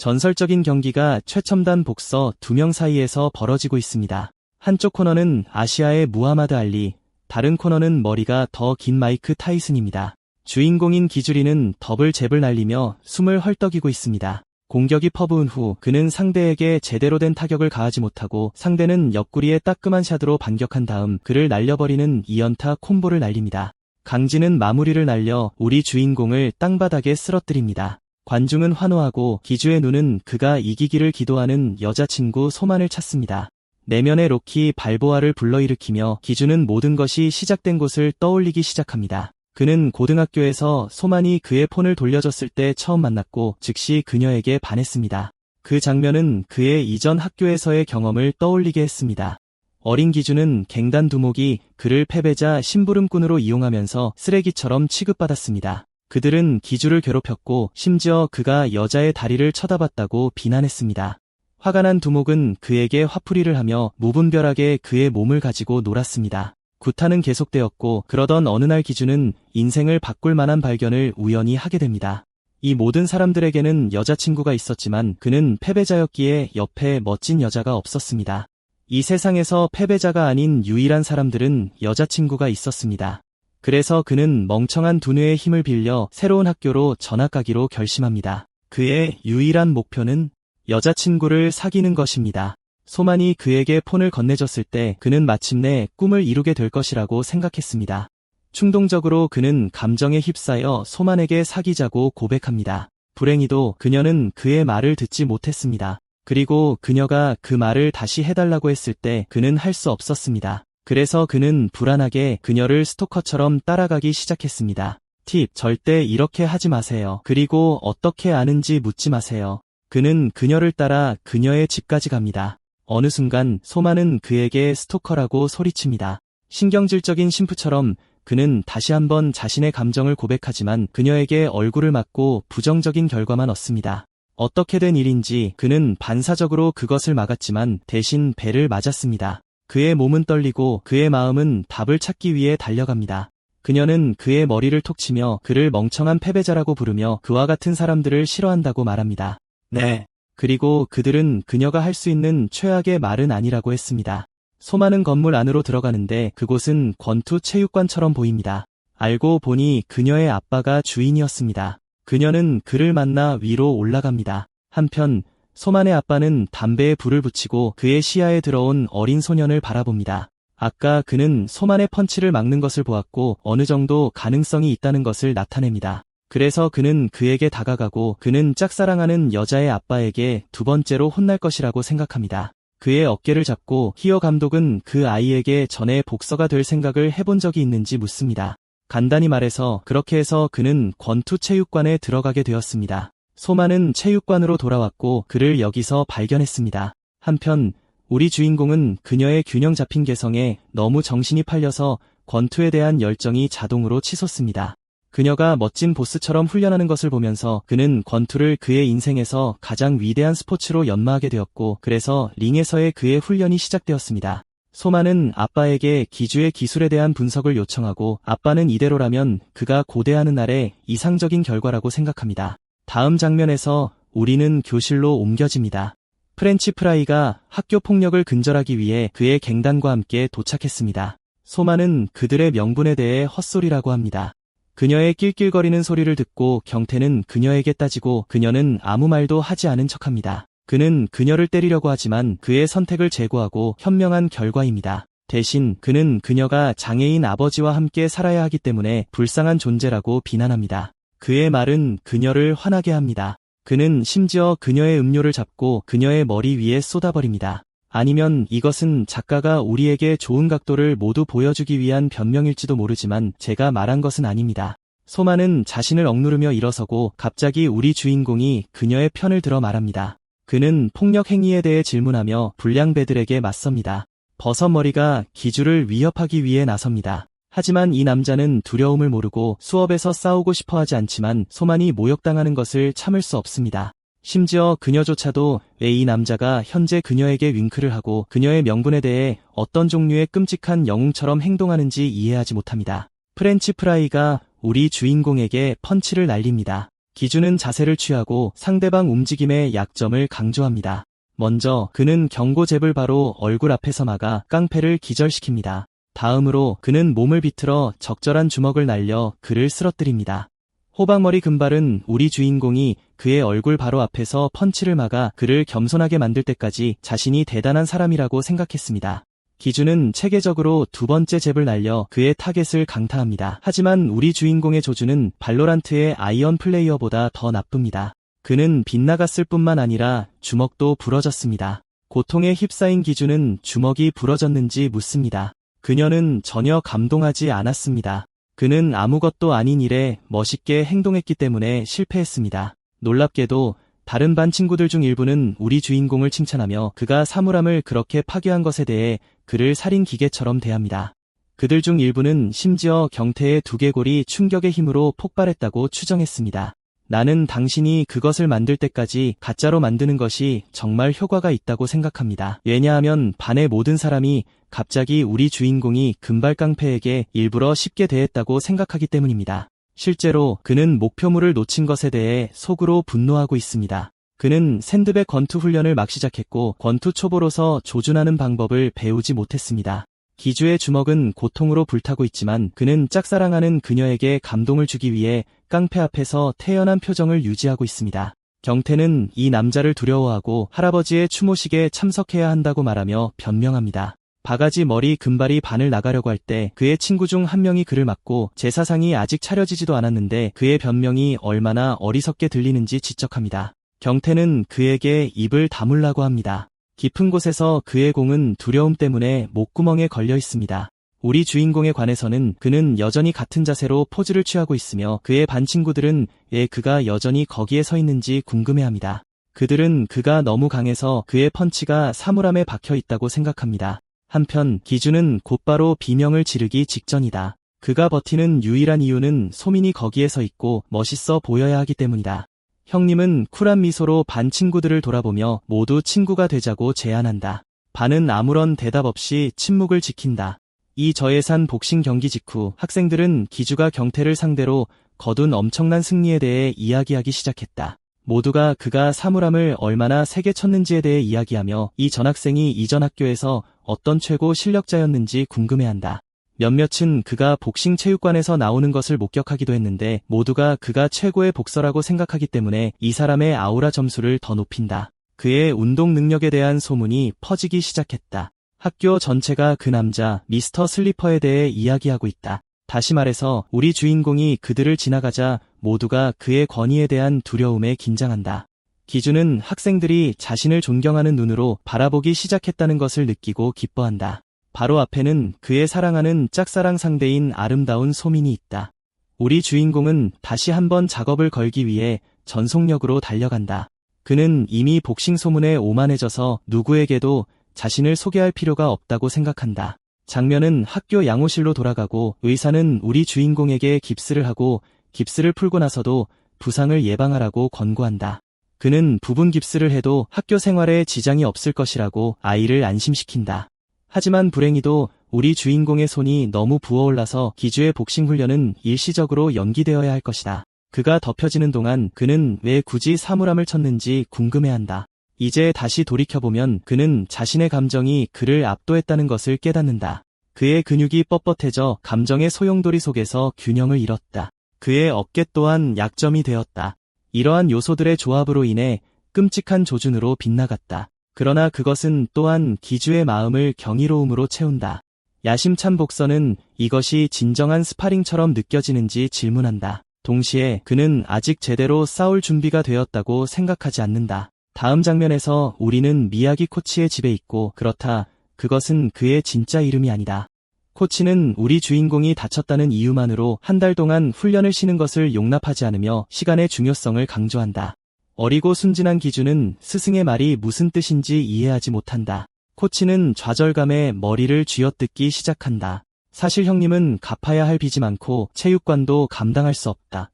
전설적인 경기가 최첨단 복서 2명 사이에서 벌어지고 있습니다. 한쪽 코너는 아시아의 무하마드 알리, 다른 코너는 머리가 더 긴 마이크 타이슨입니다. 주인공인 기주리는 더블 잽을 날리며 숨을 헐떡이고 있습니다. 공격이 퍼부은 후 그는 상대에게 제대로 된 타격을 가하지 못하고 상대는 옆구리에 따끔한 샷으로 반격한 다음 그를 날려버리는 2연타 콤보를 날립니다. 강진은 마무리를 날려 우리 주인공을 땅바닥에 쓰러뜨립니다. 관중은 환호하고 기주의 눈은 그가 이기기를 기도하는 여자친구 소만을 찾습니다. 내면의 로키 발보아를 불러일으키며 기주는 모든 것이 시작된 곳을 떠올리기 시작합니다. 그는 고등학교에서 소만이 그의 폰을 돌려줬을 때 처음 만났고 즉시 그녀에게 반했습니다. 그 장면은 그의 이전 학교에서의 경험을 떠올리게 했습니다. 어린 기주는 갱단 두목이 그를 패배자 심부름꾼으로 이용하면서 쓰레기처럼 취급받았습니다. 그들은 기주를 괴롭혔고 심지어 그가 여자의 다리를 쳐다봤다고 비난했습니다. 화가 난 두목은 그에게 화풀이를 하며 무분별하게 그의 몸을 가지고 놀았습니다. 구타는 계속되었고 그러던 어느 날 기주는 인생을 바꿀 만한 발견을 우연히 하게 됩니다. 이 모든 사람들에게는 여자친구가 있었지만 그는 패배자였기에 옆에 멋진 여자가 없었습니다. 이 세상에서 패배자가 아닌 유일한 사람들은 여자친구가 있었습니다. 그래서 그는 멍청한 두뇌의 힘을 빌려 새로운 학교로 전학 가기로 결심합니다. 그의 유일한 목표는 여자친구를 사귀는 것입니다. 소만이 그에게 폰을 건네줬을 때 그는 마침내 꿈을 이루게 될 것이라고 생각했습니다. 충동적으로 그는 감정에 휩싸여 소만에게 사귀자고 고백합니다. 불행히도 그녀는 그의 말을 듣지 못했습니다. 그리고 그녀가 그 말을 다시 해달라고 했을 때 그는 할 수 없었습니다. 그래서 그는 불안하게 그녀를 스토커처럼 따라가기 시작했습니다. 팁, 절대 이렇게 하지 마세요. 그리고 어떻게 아는지 묻지 마세요. 그는 그녀를 따라 그녀의 집까지 갑니다. 어느 순간 소만은 그에게 스토커라고 소리칩니다. 신경질적인 심프처럼 그는 다시 한번 자신의 감정을 고백하지만 그녀에게 얼굴을 맞고 부정적인 결과만 얻습니다. 어떻게 된 일인지 그는 반사적으로 그것을 막았지만 대신 배를 맞았습니다. 그의 몸은 떨리고 그의 마음은 답을 찾기 위해 달려갑니다. 그녀는 그의 머리를 톡 치며 그를 멍청한 패배자라고 부르며 그와 같은 사람들을 싫어한다고 말합니다. 네. 그리고 그들은 그녀가 할 수 있는 최악의 말은 아니라고 했습니다. 소만은 건물 안으로 들어가는데 그곳은 권투 체육관처럼 보입니다. 알고 보니 그녀의 아빠가 주인이었습니다. 그녀는 그를 만나 위로 올라갑니다. 한편 소만의 아빠는 담배에 불을 붙이고 그의 시야에 들어온 어린 소년을 바라봅니다. 아까 그는 소만의 펀치를 막는 것을 보았고 어느 정도 가능성이 있다는 것을 나타냅니다. 그래서 그는 그에게 다가가고 그는 짝사랑하는 여자의 아빠에게 두 번째로 혼날 것이라고 생각합니다. 그의 어깨를 잡고 히어 감독은 그 아이에게 전에 복서가 될 생각을 해본 적이 있는지 묻습니다. 간단히 말해서 그렇게 해서 그는 권투 체육관에 들어가게 되었습니다. 소만은 체육관으로 돌아왔고 그를 여기서 발견했습니다. 한편 우리 주인공은 그녀의 균형 잡힌 개성에 너무 정신이 팔려서 권투에 대한 열정이 자동으로 치솟습니다. 그녀가 멋진 보스처럼 훈련하는 것을 보면서 그는 권투를 그의 인생에서 가장 위대한 스포츠로 연마하게 되었고 그래서 링에서의 그의 훈련이 시작되었습니다. 소만은 아빠에게 기주의 기술에 대한 분석을 요청하고 아빠는 이대로라면 그가 고대하는 날의 이상적인 결과라고 생각합니다. 다음 장면에서 우리는 교실로 옮겨집니다. 프렌치 프라이가 학교 폭력을 근절하기 위해 그의 갱단과 함께 도착했습니다. 소만은 그들의 명분에 대해 헛소리라고 합니다. 그녀의 낄낄거리는 소리를 듣고 경태는 그녀에게 따지고 그녀는 아무 말도 하지 않은 척합니다. 그는 그녀를 때리려고 하지만 그의 선택을 제고하고 현명한 결과입니다. 대신 그는 그녀가 장애인 아버지와 함께 살아야 하기 때문에 불쌍한 존재라고 비난합니다. 그의 말은 그녀를 화나게 합니다. 그는 심지어 그녀의 음료를 잡고 그녀의 머리 위에 쏟아버립니다. 아니면 이것은 작가가 우리에게 좋은 각도를 모두 보여주기 위한 변명일지도 모르지만 제가 말한 것은 아닙니다. 소만은 자신을 억누르며 일어서고 갑자기 우리 주인공이 그녀의 편을 들어 말합니다. 그는 폭력 행위에 대해 질문하며 불량배들에게 맞섭니다. 버섯머리가 기주를 위협하기 위해 나섭니다. 하지만 이 남자는 두려움을 모르고 수업에서 싸우고 싶어 하지 않지만 소만이 모욕당하는 것을 참을 수 없습니다. 심지어 그녀조차도 왜 이 남자가 현재 그녀에게 윙크를 하고 그녀의 명분에 대해 어떤 종류의 끔찍한 영웅처럼 행동하는지 이해하지 못합니다. 프렌치 프라이가 우리 주인공에게 펀치를 날립니다. 기준은 자세를 취하고 상대방 움직임의 약점을 강조합니다. 먼저 그는 경고잽을 바로 얼굴 앞에서 막아 깡패를 기절시킵니다. 다음으로 그는 몸을 비틀어 적절한 주먹을 날려 그를 쓰러뜨립니다. 호박머리 금발은 우리 주인공이 그의 얼굴 바로 앞에서 펀치를 막아 그를 겸손하게 만들 때까지 자신이 대단한 사람이라고 생각했습니다. 기준은 체계적으로 두 번째 잽을 날려 그의 타겟을 강타합니다. 하지만 우리 주인공의 조주는 발로란트의 아이언 플레이어보다 더 나쁩니다. 그는 빗나갔을 뿐만 아니라 주먹도 부러졌습니다. 고통에 휩싸인 기준은 주먹이 부러졌는지 묻습니다. 그녀는 전혀 감동하지 않았습니다. 그는 아무것도 아닌 일에 멋있게 행동했기 때문에 실패했습니다. 놀랍게도 다른 반 친구들 중 일부는 우리 주인공을 칭찬하며 그가 사물함을 그렇게 파괴한 것에 대해 그를 살인 기계처럼 대합니다. 그들 중 일부는 심지어 경태의 두개골이 충격의 힘으로 폭발했다고 추정했습니다. 나는 당신이 그것을 만들 때까지 가짜로 만드는 것이 정말 효과가 있다고 생각합니다. 왜냐하면 반의 모든 사람이 갑자기 우리 주인공이 금발 깡패에게 일부러 쉽게 대했다고 생각하기 때문입니다. 실제로 그는 목표물을 놓친 것에 대해 속으로 분노하고 있습니다. 그는 샌드백 권투 훈련을 막 시작했고 권투 초보로서 조준하는 방법을 배우지 못했습니다. 기주의 주먹은 고통으로 불타고 있지만 그는 짝사랑하는 그녀에게 감동을 주기 위해 깡패 앞에서 태연한 표정을 유지하고 있습니다. 경태는 이 남자를 두려워하고 할아버지의 추모식에 참석해야 한다고 말하며 변명합니다. 바가지 머리 금발이 반을 나가려고 할 때 그의 친구 중 한 명이 그를 막고 제사상이 아직 차려지지도 않았는데 그의 변명이 얼마나 어리석게 들리는지 지적합니다. 경태는 그에게 입을 다물라고 합니다. 깊은 곳에서 그의 공은 두려움 때문에 목구멍에 걸려 있습니다. 우리 주인공에 관해서는 그는 여전히 같은 자세로 포즈를 취하고 있으며 그의 반 친구들은 왜 그가 여전히 거기에 서 있는지 궁금해합니다. 그들은 그가 너무 강해서 그의 펀치가 사물함에 박혀 있다고 생각합니다. 한편 기준은 곧바로 비명을 지르기 직전이다. 그가 버티는 유일한 이유는 소민이 거기에 서 있고 멋있어 보여야 하기 때문이다. 형님은 쿨한 미소로 반 친구들을 돌아보며 모두 친구가 되자고 제안한다. 반은 아무런 대답 없이 침묵을 지킨다. 이 저예산 복싱 경기 직후 학생들은 기주가 경태를 상대로 거둔 엄청난 승리에 대해 이야기하기 시작했다. 모두가 그가 사물함을 얼마나 세게 쳤는지에 대해 이야기하며 이 전학생이 이전 학교에서 어떤 최고 실력자였는지 궁금해한다. 몇몇은 그가 복싱 체육관에서 나오는 것을 목격하기도 했는데 모두가 그가 최고의 복서라고 생각하기 때문에 이 사람의 아우라 점수를 더 높인다. 그의 운동 능력에 대한 소문이 퍼지기 시작했다. 학교 전체가 그 남자 미스터 슬리퍼에 대해 이야기하고 있다. 다시 말해서 우리 주인공이 그들을 지나가자 모두가 그의 권위에 대한 두려움에 긴장한다. 기준은 학생들이 자신을 존경하는 눈으로 바라보기 시작했다는 것을 느끼고 기뻐한다. 바로 앞에는 그의 사랑하는 짝사랑 상대인 아름다운 소민이 있다. 우리 주인공은 다시 한번 작업을 걸기 위해 전속력으로 달려간다. 그는 이미 복싱 소문에 오만해져서 누구에게도 자신을 소개할 필요가 없다고 생각한다. 장면은 학교 양호실로 돌아가고 의사는 우리 주인공에게 깁스를 하고 깁스를 풀고 나서도 부상을 예방하라고 권고한다. 그는 부분 깁스를 해도 학교 생활에 지장이 없을 것이라고 아이를 안심시킨다. 하지만 불행히도 우리 주인공의 손이 너무 부어올라서 기주의 복싱 훈련은 일시적으로 연기되어야 할 것이다. 그가 덮여지는 동안 그는 왜 굳이 사물함을 쳤는지 궁금해한다. 이제 다시 돌이켜보면 그는 자신의 감정이 그를 압도했다는 것을 깨닫는다. 그의 근육이 뻣뻣해져 감정의 소용돌이 속에서 균형을 잃었다. 그의 어깨 또한 약점이 되었다. 이러한 요소들의 조합으로 인해 끔찍한 조준으로 빗나갔다. 그러나 그것은 또한 기주의 마음을 경이로움으로 채운다. 야심찬 복서는 이것이 진정한 스파링처럼 느껴지는지 질문한다. 동시에 그는 아직 제대로 싸울 준비가 되었다고 생각하지 않는다. 다음 장면에서 우리는 미야기 코치의 집에 있고 그렇다. 그것은 그의 진짜 이름이 아니다. 코치는 우리 주인공이 다쳤다는 이유만으로 한 달 동안 훈련을 쉬는 것을 용납하지 않으며 시간의 중요성을 강조한다. 어리고 순진한 기준은 스승의 말이 무슨 뜻인지 이해하지 못한다. 코치는 좌절감에 머리를 쥐어뜯기 시작한다. 사실 형님은 갚아야 할 빚이 많고 체육관도 감당할 수 없다.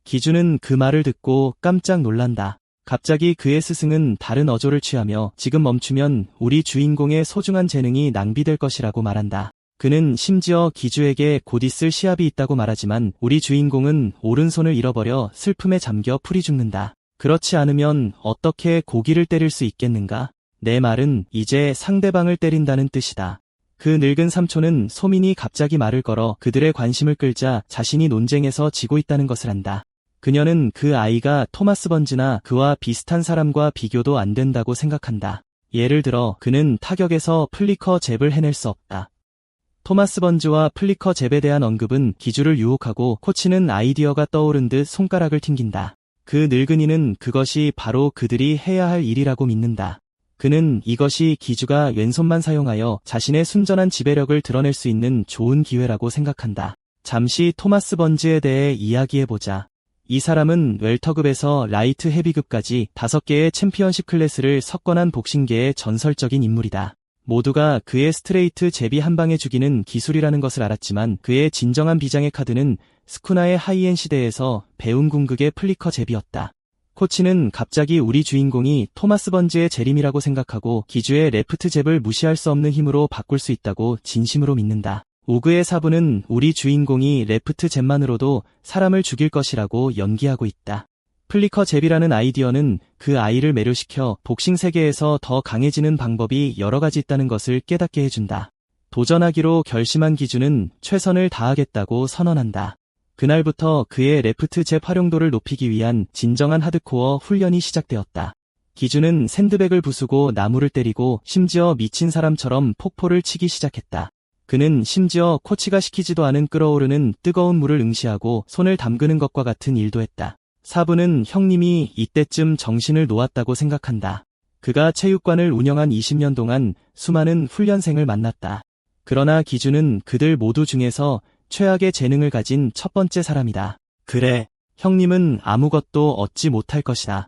기준은 그 말을 듣고 깜짝 놀란다. 갑자기 그의 스승은 다른 어조를 취하며 지금 멈추면 우리 주인공의 소중한 재능이 낭비될 것이라고 말한다. 그는 심지어 기주에게 곧 있을 시합이 있다고 말하지만 우리 주인공은 오른손을 잃어버려 슬픔에 잠겨 풀이 죽는다. 그렇지 않으면 어떻게 고기를 때릴 수 있겠는가? 내 말은 이제 상대방을 때린다는 뜻이다. 그 늙은 삼촌은 소민이 갑자기 말을 걸어 그들의 관심을 끌자 자신이 논쟁에서 지고 있다는 것을 안다. 그녀는 그 아이가 토마스 번즈나 그와 비슷한 사람과 비교도 안 된다고 생각한다. 예를 들어 그는 타격에서 플리커 잽을 해낼 수 없다. 토마스 번즈와 플리커 잽에 대한 언급은 기주를 유혹하고 코치는 아이디어가 떠오른 듯 손가락을 튕긴다. 그 늙은이는 그것이 바로 그들이 해야 할 일이라고 믿는다. 그는 이것이 기주가 왼손만 사용하여 자신의 순전한 지배력을 드러낼 수 있는 좋은 기회라고 생각한다. 잠시 토마스 번즈에 대해 이야기해보자. 이 사람은 웰터급에서 라이트 헤비급까지 5개의 챔피언십 클래스를 석권한 복싱계의 전설적인 인물이다. 모두가 그의 스트레이트 제비 한 방에 죽이는 기술이라는 것을 알았지만 그의 진정한 비장의 카드는 스쿠나의 하이엔 시대에서 배운 궁극의 플리커 제비였다. 코치는 갑자기 우리 주인공이 토마스 번즈의 재림이라고 생각하고 기주의 레프트 잽을 무시할 수 없는 힘으로 바꿀 수 있다고 진심으로 믿는다. 오그의 사부는 우리 주인공이 레프트 잽만으로도 사람을 죽일 것이라고 연기하고 있다. 플리커 잽이라는 아이디어는 그 아이를 매료시켜 복싱 세계에서 더 강해지는 방법이 여러 가지 있다는 것을 깨닫게 해준다. 도전하기로 결심한 기주는 최선을 다하겠다고 선언한다. 그날부터 그의 레프트 잽 활용도를 높이기 위한 진정한 하드코어 훈련이 시작되었다. 기주는 샌드백을 부수고 나무를 때리고 심지어 미친 사람처럼 폭포를 치기 시작했다. 그는 심지어 코치가 시키지도 않은 끓어오르는 뜨거운 물을 응시하고 손을 담그는 것과 같은 일도 했다. 사부는 형님이 이때쯤 정신을 놓았다고 생각한다. 그가 체육관을 운영한 20년 동안 수많은 훈련생을 만났다. 그러나 기주는 그들 모두 중에서 최악의 재능을 가진 첫 번째 사람이다. 그래, 형님은 아무것도 얻지 못할 것이다.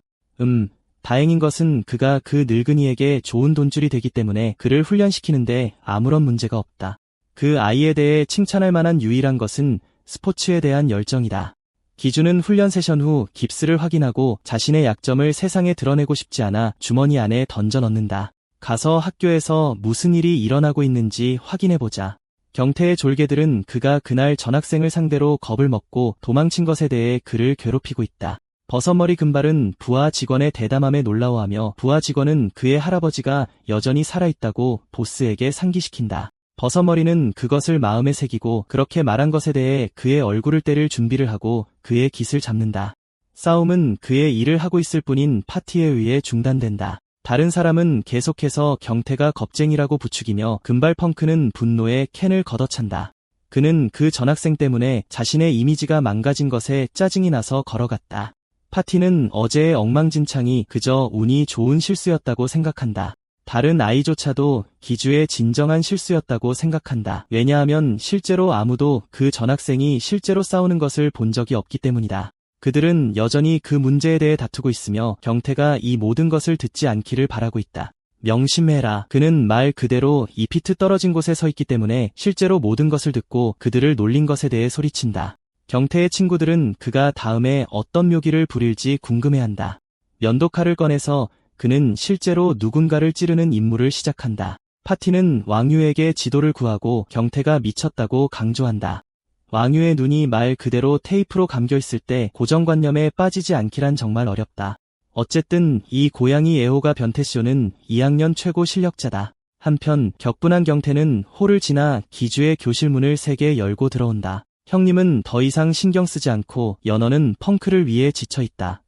다행인 것은 그가 그 늙은이에게 좋은 돈줄이 되기 때문에 그를 훈련시키는데 아무런 문제가 없다. 그 아이에 대해 칭찬할 만한 유일한 것은 스포츠에 대한 열정이다. 기주는 훈련 세션 후 깁스를 확인하고 자신의 약점을 세상에 드러내고 싶지 않아 주머니 안에 던져 넣는다. 가서 학교에서 무슨 일이 일어나고 있는지 확인해보자. 경태의 졸개들은 그가 그날 전학생을 상대로 겁을 먹고 도망친 것에 대해 그를 괴롭히고 있다. 버섯머리 금발은 부하 직원의 대담함에 놀라워하며 부하 직원은 그의 할아버지가 여전히 살아있다고 보스에게 상기시킨다. 버섯머리는 그것을 마음에 새기고 그렇게 말한 것에 대해 그의 얼굴을 때릴 준비를 하고 그의 깃을 잡는다. 싸움은 그의 일을 하고 있을 뿐인 파티에 의해 중단된다. 다른 사람은 계속해서 경태가 겁쟁이라고 부추기며 금발 펑크는 분노에 캔을 걷어찬다. 그는 그 전학생 때문에 자신의 이미지가 망가진 것에 짜증이 나서 걸어갔다. 파티는 어제의 엉망진창이 그저 운이 좋은 실수였다고 생각한다. 다른 아이조차도 기주의 진정한 실수였다고 생각한다. 왜냐하면 실제로 아무도 그 전학생이 실제로 싸우는 것을 본 적이 없기 때문이다. 그들은 여전히 그 문제에 대해 다투고 있으며 경태가 이 모든 것을 듣지 않기를 바라고 있다. 명심해라. 그는 말 그대로 2피트 떨어진 곳에 서 있기 때문에 실제로 모든 것을 듣고 그들을 놀린 것에 대해 소리친다. 경태의 친구들은 그가 다음에 어떤 묘기를 부릴지 궁금해한다. 면도칼을 꺼내서 그는 실제로 누군가를 찌르는 임무를 시작한다. 파티는 왕유에게 지도를 구하고 경태가 미쳤다고 강조한다. 왕유의 눈이 말 그대로 테이프로 감겨있을 때 고정관념에 빠지지 않기란 정말 어렵다. 어쨌든 이 고양이 애호가 변태쇼는 2학년 최고 실력자다. 한편 격분한 경태는 홀을 지나 기주의 교실 문을 3개 열고 들어온다. 형님은 더 이상 신경 쓰지 않고 연어는 펑크를 위해 지쳐있다.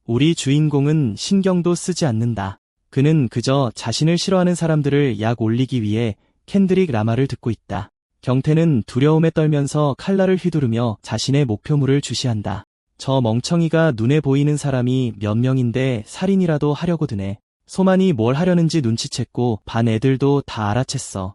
우리 주인공은 신경도 쓰지 않는다. 그는 그저 자신을 싫어하는 사람들을 약 올리기 위해 켄드릭 라마를 듣고 있다. 경태는 두려움에 떨면서 칼날을 휘두르며 자신의 목표물을 주시한다. 저 멍청이가 눈에 보이는 사람이 몇 명인데 살인이라도 하려고 드네. 소만이 뭘 하려는지 눈치챘고 반 애들도 다 알아챘어.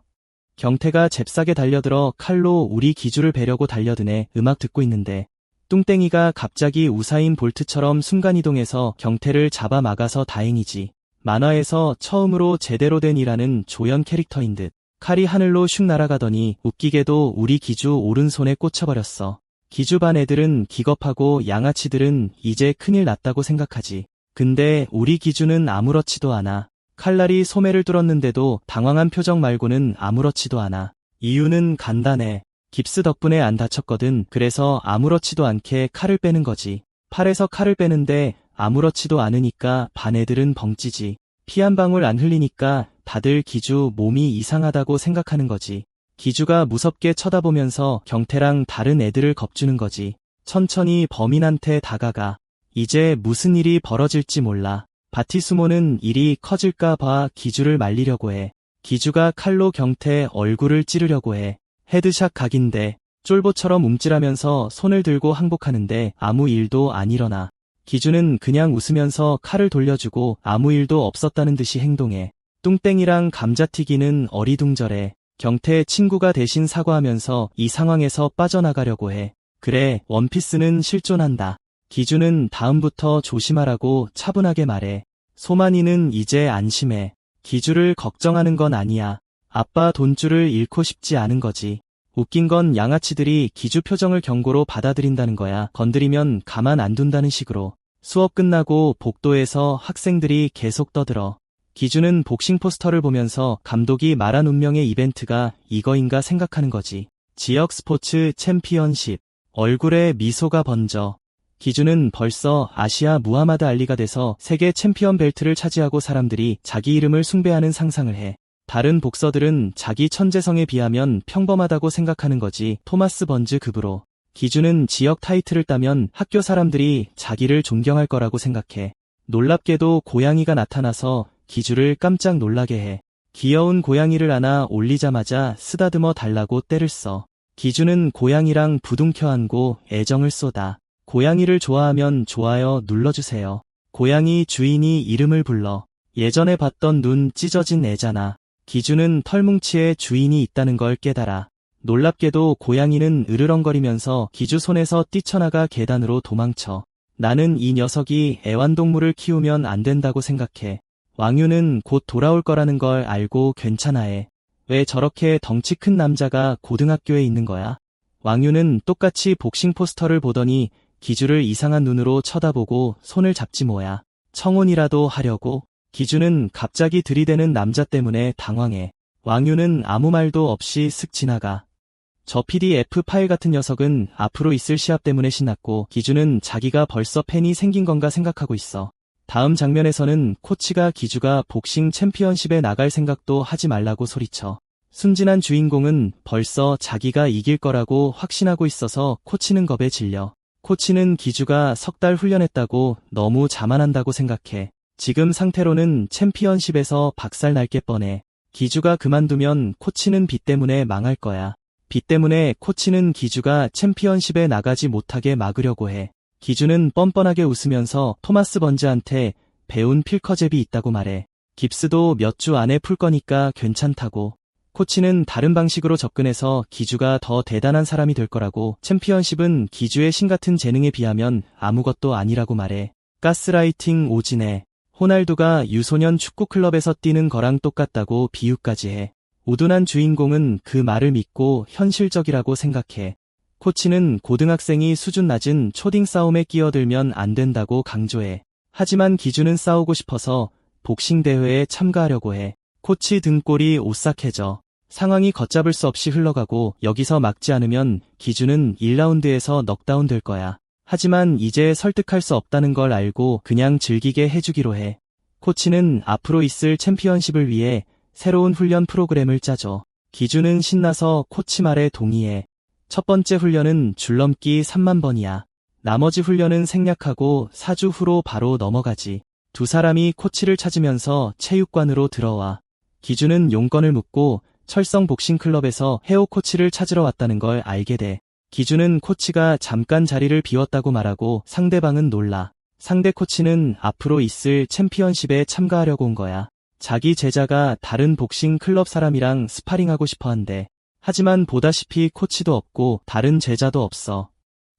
경태가 잽싸게 달려들어 칼로 우리 기주를 베려고 달려드네. 음악 듣고 있는데 뚱땡이가 갑자기 우사인 볼트처럼 순간이동해서 경태를 잡아 막아서 다행이지. 만화에서 처음으로 제대로 된 일하는 조연 캐릭터인 듯. 칼이 하늘로 슉 날아가더니 웃기게도 우리 기주 오른손에 꽂혀버렸어. 기주 반 애들은 기겁하고 양아치들은 이제 큰일 났다고 생각하지. 근데 우리 기주는 아무렇지도 않아. 칼날이 소매를 뚫었는데도 당황한 표정 말고는 아무렇지도 않아. 이유는 간단해. 깁스 덕분에 안 다쳤거든. 그래서 아무렇지도 않게 칼을 빼는 거지. 팔에서 칼을 빼는데 아무렇지도 않으니까 반 애들은 벙찌지. 피 한 방울 안 흘리니까 다들 기주 몸이 이상하다고 생각하는 거지. 기주가 무섭게 쳐다보면서 경태랑 다른 애들을 겁주는 거지. 천천히 범인한테 다가가. 이제 무슨 일이 벌어질지 몰라. 바티수모는 일이 커질까 봐 기주를 말리려고 해. 기주가 칼로 경태 얼굴을 찌르려고 해. 헤드샷 각인데 쫄보처럼 움찔하면서 손을 들고 항복하는데 아무 일도 안 일어나. 기주는 그냥 웃으면서 칼을 돌려주고 아무 일도 없었다는 듯이 행동해. 뚱땡이랑 감자튀기는 어리둥절해. 경태의 친구가 대신 사과하면서 이 상황에서 빠져나가려고 해. 그래, 원피스는 실존한다. 기주는 다음부터 조심하라고 차분하게 말해. 소만이는 이제 안심해. 기주를 걱정하는 건 아니야. 아빠 돈줄을 잃고 싶지 않은 거지. 웃긴 건 양아치들이 기주 표정을 경고로 받아들인다는 거야. 건드리면 가만 안 둔다는 식으로. 수업 끝나고 복도에서 학생들이 계속 떠들어. 기주는 복싱 포스터를 보면서 감독이 말한 운명의 이벤트가 이거인가 생각하는 거지. 지역 스포츠 챔피언십. 얼굴에 미소가 번져. 기주는 벌써 아시아 무하마드 알리가 돼서 세계 챔피언 벨트를 차지하고 사람들이 자기 이름을 숭배하는 상상을 해. 다른 복서들은 자기 천재성에 비하면 평범하다고 생각하는 거지. 토마스 번즈 급으로. 기주는 지역 타이틀을 따면 학교 사람들이 자기를 존경할 거라고 생각해. 놀랍게도 고양이가 나타나서 기주를 깜짝 놀라게 해. 귀여운 고양이를 안아 올리자마자 쓰다듬어 달라고 떼를 써. 기주는 고양이랑 부둥켜 안고 애정을 쏟아. 고양이를 좋아하면 좋아요 눌러주세요. 고양이 주인이 이름을 불러. 예전에 봤던 눈 찢어진 애잖아. 기주는 털뭉치에 주인이 있다는 걸 깨달아. 놀랍게도 고양이는 으르렁거리면서 기주 손에서 뛰쳐나가 계단으로 도망쳐. 나는 이 녀석이 애완동물을 키우면 안 된다고 생각해. 왕유는 곧 돌아올 거라는 걸 알고 괜찮아해. 왜 저렇게 덩치 큰 남자가 고등학교에 있는 거야? 왕유는 똑같이 복싱 포스터를 보더니 기주를 이상한 눈으로 쳐다보고 손을 잡지 뭐야. 청혼이라도 하려고? 기주는 갑자기 들이대는 남자 때문에 당황해. 왕유는 아무 말도 없이 슥 지나가. 저 PDF 파일 같은 녀석은 앞으로 있을 시합 때문에 신났고 기주는 자기가 벌써 팬이 생긴 건가 생각하고 있어. 다음 장면에서는 코치가 기주가 복싱 챔피언십에 나갈 생각도 하지 말라고 소리쳐. 순진한 주인공은 벌써 자기가 이길 거라고 확신하고 있어서 코치는 겁에 질려. 코치는 기주가 석 달 훈련했다고 너무 자만한다고 생각해. 지금 상태로는 챔피언십에서 박살날 게 뻔해. 기주가 그만두면 코치는 빚 때문에 망할 거야. 빚 때문에 코치는 기주가 챔피언십에 나가지 못하게 막으려고 해. 기주는 뻔뻔하게 웃으면서 토마스 번즈한테 배운 필커잽이 있다고 말해. 깁스도 몇 주 안에 풀 거니까 괜찮다고. 코치는 다른 방식으로 접근해서 기주가 더 대단한 사람이 될 거라고. 챔피언십은 기주의 신같은 재능에 비하면 아무것도 아니라고 말해. 가스라이팅 오지네. 호날두가 유소년 축구클럽에서 뛰는 거랑 똑같다고 비유까지 해. 우둔한 주인공은 그 말을 믿고 현실적이라고 생각해. 코치는 고등학생이 수준 낮은 초딩 싸움에 끼어들면 안 된다고 강조해. 하지만 기주는 싸우고 싶어서 복싱 대회에 참가하려고 해. 코치 등골이 오싹해져. 상황이 걷잡을 수 없이 흘러가고 여기서 막지 않으면 기주는 1라운드에서 넉다운 될 거야. 하지만 이제 설득할 수 없다는 걸 알고 그냥 즐기게 해주기로 해. 코치는 앞으로 있을 챔피언십을 위해 새로운 훈련 프로그램을 짜줘. 기주는 신나서 코치 말에 동의해. 첫 번째 훈련은 줄넘기 3만 번이야. 나머지 훈련은 생략하고 4주 후로 바로 넘어가지. 두 사람이 코치를 찾으면서 체육관으로 들어와. 기주는 용건을 묻고 철성 복싱클럽에서 헤어 코치를 찾으러 왔다는 걸 알게 돼. 기주는 코치가 잠깐 자리를 비웠다고 말하고 상대방은 놀라. 상대 코치는 앞으로 있을 챔피언십에 참가하려고 온 거야. 자기 제자가 다른 복싱 클럽 사람이랑 스파링하고 싶어 한대. 하지만 보다시피 코치도 없고 다른 제자도 없어.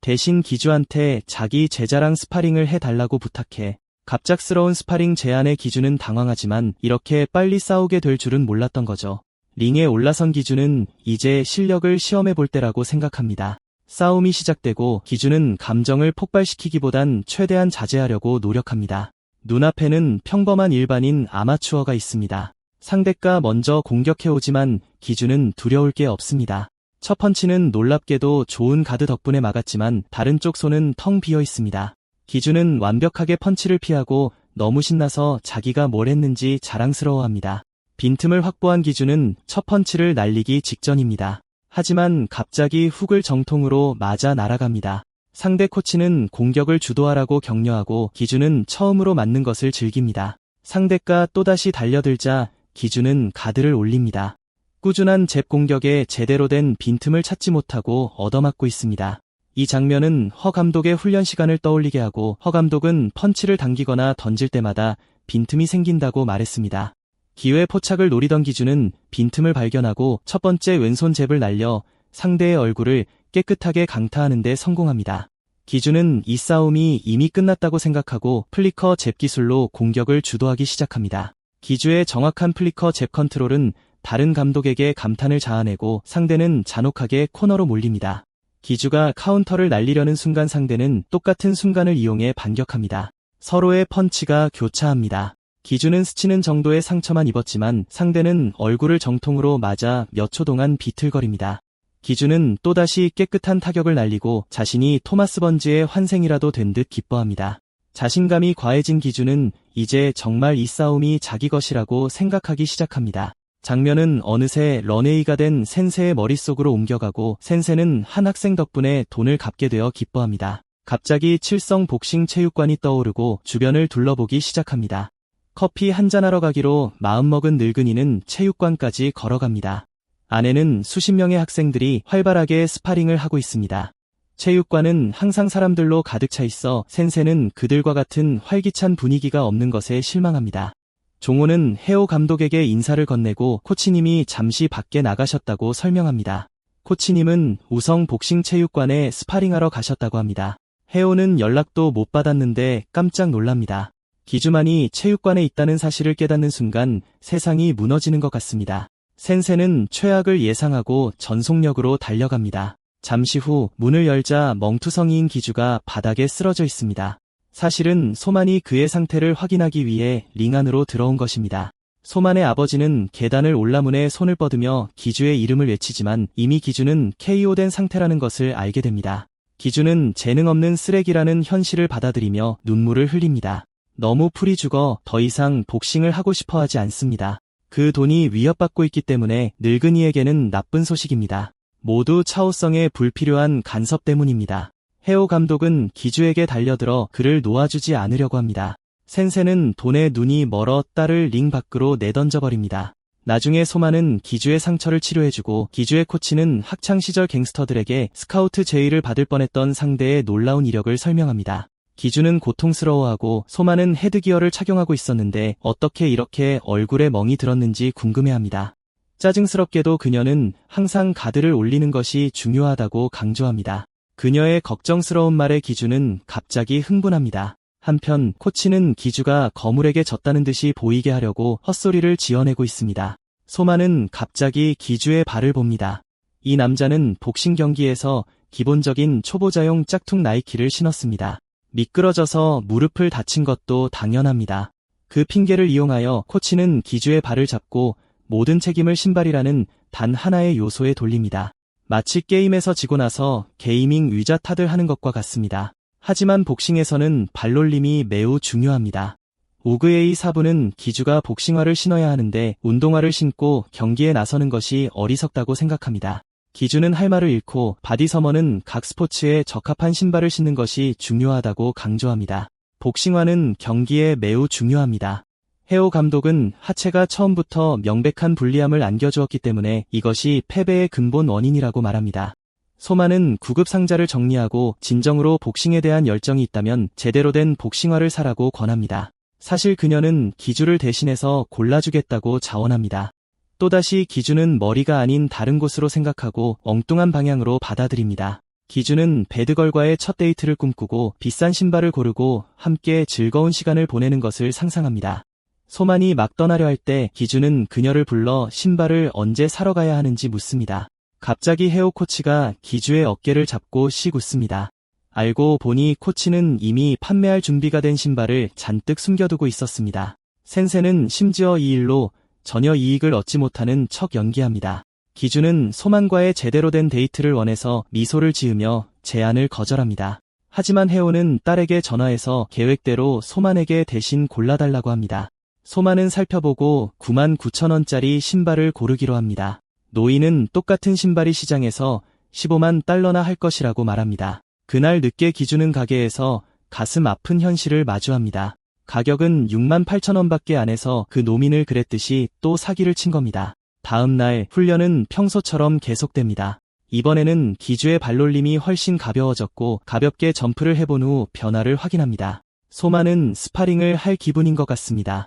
대신 기주한테 자기 제자랑 스파링을 해달라고 부탁해. 갑작스러운 스파링 제안에 기주는 당황하지만 이렇게 빨리 싸우게 될 줄은 몰랐던 거죠. 링에 올라선 기주는 이제 실력을 시험해 볼 때라고 생각합니다. 싸움이 시작되고 기주는 감정을 폭발시키기보단 최대한 자제하려고 노력합니다. 눈앞에는 평범한 일반인 아마추어가 있습니다. 상대가 먼저 공격해오지만 기주는 두려울 게 없습니다. 첫 펀치는 놀랍게도 좋은 가드 덕분에 막았지만 다른 쪽 손은 텅 비어 있습니다. 기주는 완벽하게 펀치를 피하고 너무 신나서 자기가 뭘 했는지 자랑스러워합니다. 빈틈을 확보한 기주는 첫 펀치를 날리기 직전입니다. 하지만 갑자기 훅을 정통으로 맞아 날아갑니다. 상대 코치는 공격을 주도하라고 격려하고 기주는 처음으로 맞는 것을 즐깁니다. 상대가 또다시 달려들자 기주는 가드를 올립니다. 꾸준한 잽 공격에 제대로 된 빈틈을 찾지 못하고 얻어맞고 있습니다. 이 장면은 허 감독의 훈련 시간을 떠올리게 하고 허 감독은 펀치를 당기거나 던질 때마다 빈틈이 생긴다고 말했습니다. 기회 포착을 노리던 기주는 빈틈을 발견하고 첫 번째 왼손 잽을 날려 상대의 얼굴을 깨끗하게 강타하는 데 성공합니다. 기주는 이 싸움이 이미 끝났다고 생각하고 플리커 잽 기술로 공격을 주도하기 시작합니다. 기주의 정확한 플리커 잽 컨트롤은 다른 감독에게 감탄을 자아내고 상대는 잔혹하게 코너로 몰립니다. 기주가 카운터를 날리려는 순간 상대는 똑같은 순간을 이용해 반격합니다. 서로의 펀치가 교차합니다. 기주는 스치는 정도의 상처만 입었지만 상대는 얼굴을 정통으로 맞아 몇 초 동안 비틀거립니다. 기주는 또다시 깨끗한 타격을 날리고 자신이 토마스 번지의 환생이라도 된 듯 기뻐합니다. 자신감이 과해진 기주는 이제 정말 이 싸움이 자기 것이라고 생각하기 시작합니다. 장면은 어느새 런웨이가 된 센세의 머릿속으로 옮겨가고 센세는 한 학생 덕분에 돈을 갚게 되어 기뻐합니다. 갑자기 칠성 복싱 체육관이 떠오르고 주변을 둘러보기 시작합니다. 커피 한잔하러 가기로 마음먹은 늙은이는 체육관까지 걸어갑니다. 안에는 수십 명의 학생들이 활발하게 스파링을 하고 있습니다. 체육관은 항상 사람들로 가득 차 있어 센세는 그들과 같은 활기찬 분위기가 없는 것에 실망합니다. 종호는 해오 감독에게 인사를 건네고 코치님이 잠시 밖에 나가셨다고 설명합니다. 코치님은 우성 복싱 체육관에 스파링하러 가셨다고 합니다. 해오는 연락도 못 받았는데 깜짝 놀랍니다. 기주만이 체육관에 있다는 사실을 깨닫는 순간 세상이 무너지는 것 같습니다. 센세는 최악을 예상하고 전속력으로 달려갑니다. 잠시 후 문을 열자 멍투성이인 기주가 바닥에 쓰러져 있습니다. 사실은 소만이 그의 상태를 확인하기 위해 링 안으로 들어온 것입니다. 소만의 아버지는 계단을 올라문에 손을 뻗으며 기주의 이름을 외치지만 이미 기주는 KO된 상태라는 것을 알게 됩니다. 기주는 재능 없는 쓰레기라는 현실을 받아들이며 눈물을 흘립니다. 너무 풀이 죽어 더 이상 복싱을 하고 싶어 하지 않습니다. 그 돈이 위협받고 있기 때문에 늙은이에게는 나쁜 소식입니다. 모두 차오성의 불필요한 간섭 때문입니다. 해오 감독은 기주에게 달려들어 그를 놓아주지 않으려고 합니다. 센세는 돈에 눈이 멀어 딸을 링 밖으로 내던져버립니다. 나중에 소만은 기주의 상처를 치료해주고 기주의 코치는 학창시절 갱스터들에게 스카우트 제의를 받을 뻔했던 상대의 놀라운 이력을 설명합니다. 기주는 고통스러워하고 소만은 헤드기어를 착용하고 있었는데 어떻게 이렇게 얼굴에 멍이 들었는지 궁금해합니다. 짜증스럽게도 그녀는 항상 가드를 올리는 것이 중요하다고 강조합니다. 그녀의 걱정스러운 말에 기주는 갑자기 흥분합니다. 한편 코치는 기주가 거물에게 졌다는 듯이 보이게 하려고 헛소리를 지어내고 있습니다. 소만은 갑자기 기주의 발을 봅니다. 이 남자는 복싱 경기에서 기본적인 초보자용 짝퉁 나이키를 신었습니다. 미끄러져서 무릎을 다친 것도 당연합니다. 그 핑계를 이용하여 코치는 기주의 발을 잡고 모든 책임을 신발이라는 단 하나의 요소에 돌립니다. 마치 게임에서 지고 나서 게이밍 위자 탓을 하는 것과 같습니다. 하지만 복싱에서는 발놀림이 매우 중요합니다. 오그에이 사부는 기주가 복싱화를 신어야 하는데 운동화를 신고 경기에 나서는 것이 어리석다고 생각합니다. 기주는 할 말을 잃고 바디서머는 각 스포츠에 적합한 신발을 신는 것이 중요하다고 강조합니다. 복싱화는 경기에 매우 중요합니다. 해오 감독은 하체가 처음부터 명백한 불리함을 안겨주었기 때문에 이것이 패배의 근본 원인이라고 말합니다. 소만은 구급 상자를 정리하고 진정으로 복싱에 대한 열정이 있다면 제대로 된 복싱화를 사라고 권합니다. 사실 그녀는 기주를 대신해서 골라주겠다고 자원합니다. 또다시 기주는 머리가 아닌 다른 곳으로 생각하고 엉뚱한 방향으로 받아들입니다. 기주는 배드걸과의 첫 데이트를 꿈꾸고 비싼 신발을 고르고 함께 즐거운 시간을 보내는 것을 상상합니다. 소만이 막 떠나려 할 때 기주는 그녀를 불러 신발을 언제 사러 가야 하는지 묻습니다. 갑자기 해오 코치가 기주의 어깨를 잡고 씩 웃습니다. 알고 보니 코치는 이미 판매할 준비가 된 신발을 잔뜩 숨겨두고 있었습니다. 센세는 심지어 이 일로 전혀 이익을 얻지 못하는 척 연기합니다. 기준은 소만과의 제대로 된 데이트를 원해서 미소를 지으며 제안을 거절합니다. 하지만 혜호는 딸에게 전화해서 계획대로 소만에게 대신 골라달라고 합니다. 소만은 살펴보고 99,000원짜리 신발을 고르기로 합니다. 노인은 똑같은 신발이 시장에서 15만 달러나 할 것이라고 말합니다. 그날 늦게 기준은 가게에서 가슴 아픈 현실을 마주합니다. 가격은 68,000원밖에 안 해서 그 노민을 그랬듯이 또 사기를 친 겁니다. 다음 날 훈련은 평소처럼 계속됩니다. 이번에는 기주의 발놀림이 훨씬 가벼워졌고 가볍게 점프를 해본 후 변화를 확인합니다. 소만은 스파링을 할 기분인 것 같습니다.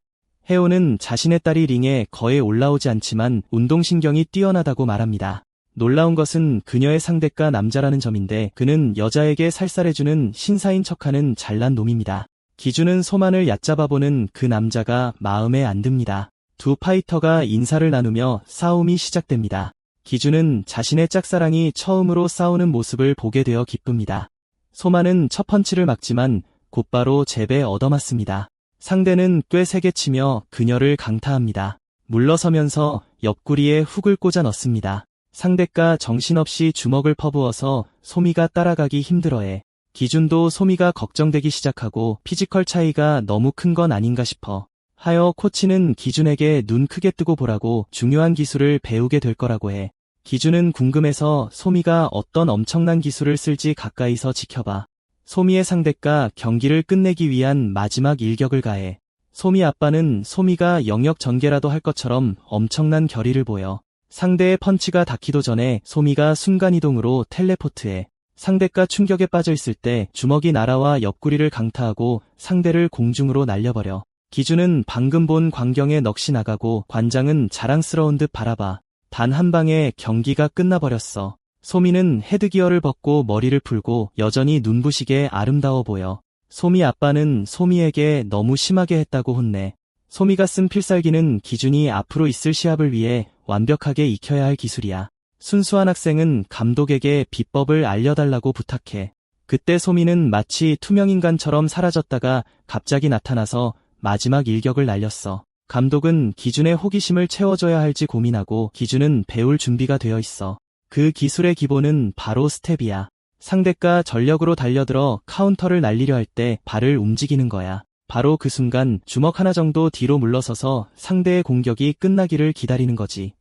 혜호는 자신의 딸이 링에 거의 올라오지 않지만 운동신경이 뛰어나다고 말합니다. 놀라운 것은 그녀의 상대가 남자라는 점인데 그는 여자에게 살살해주는 신사인 척하는 잘난 놈입니다. 기준은 소만을 얕잡아보는 그 남자가 마음에 안 듭니다. 두 파이터가 인사를 나누며 싸움이 시작됩니다. 기준은 자신의 짝사랑이 처음으로 싸우는 모습을 보게 되어 기쁩니다. 소만은 첫 펀치를 막지만 곧바로 제배 얻어맞습니다. 상대는 꽤 세게 치며 그녀를 강타합니다. 물러서면서 옆구리에 훅을 꽂아 넣습니다. 상대가 정신없이 주먹을 퍼부어서 소미가 따라가기 힘들어해. 기준도 소미가 걱정되기 시작하고 피지컬 차이가 너무 큰 건 아닌가 싶어 하여 코치는 기준에게 눈 크게 뜨고 보라고 중요한 기술을 배우게 될 거라고 해. 기준은 궁금해서 소미가 어떤 엄청난 기술을 쓸지 가까이서 지켜봐. 소미의 상대가 경기를 끝내기 위한 마지막 일격을 가해. 소미 아빠는 소미가 영역 전개라도 할 것처럼 엄청난 결의를 보여. 상대의 펀치가 닿기도 전에 소미가 순간이동으로 텔레포트해. 상대가 충격에 빠져 있을 때 주먹이 날아와 옆구리를 강타하고 상대를 공중으로 날려버려. 기준은 방금 본 광경에 넋이 나가고 관장은 자랑스러운 듯 바라봐. 단 한 방에 경기가 끝나버렸어. 소미는 헤드기어를 벗고 머리를 풀고 여전히 눈부시게 아름다워 보여. 소미 아빠는 소미에게 너무 심하게 했다고 혼내. 소미가 쓴 필살기는 기준이 앞으로 있을 시합을 위해 완벽하게 익혀야 할 기술이야. 순수한 학생은 감독에게 비법을 알려달라고 부탁해. 그때 소미는 마치 투명인간처럼 사라졌다가 갑자기 나타나서 마지막 일격을 날렸어. 감독은 기준의 호기심을 채워줘야 할지 고민하고 기준은 배울 준비가 되어 있어. 그 기술의 기본은 바로 스텝이야. 상대가 전력으로 달려들어 카운터를 날리려 할 때 발을 움직이는 거야. 바로 그 순간 주먹 하나 정도 뒤로 물러서서 상대의 공격이 끝나기를 기다리는 거지.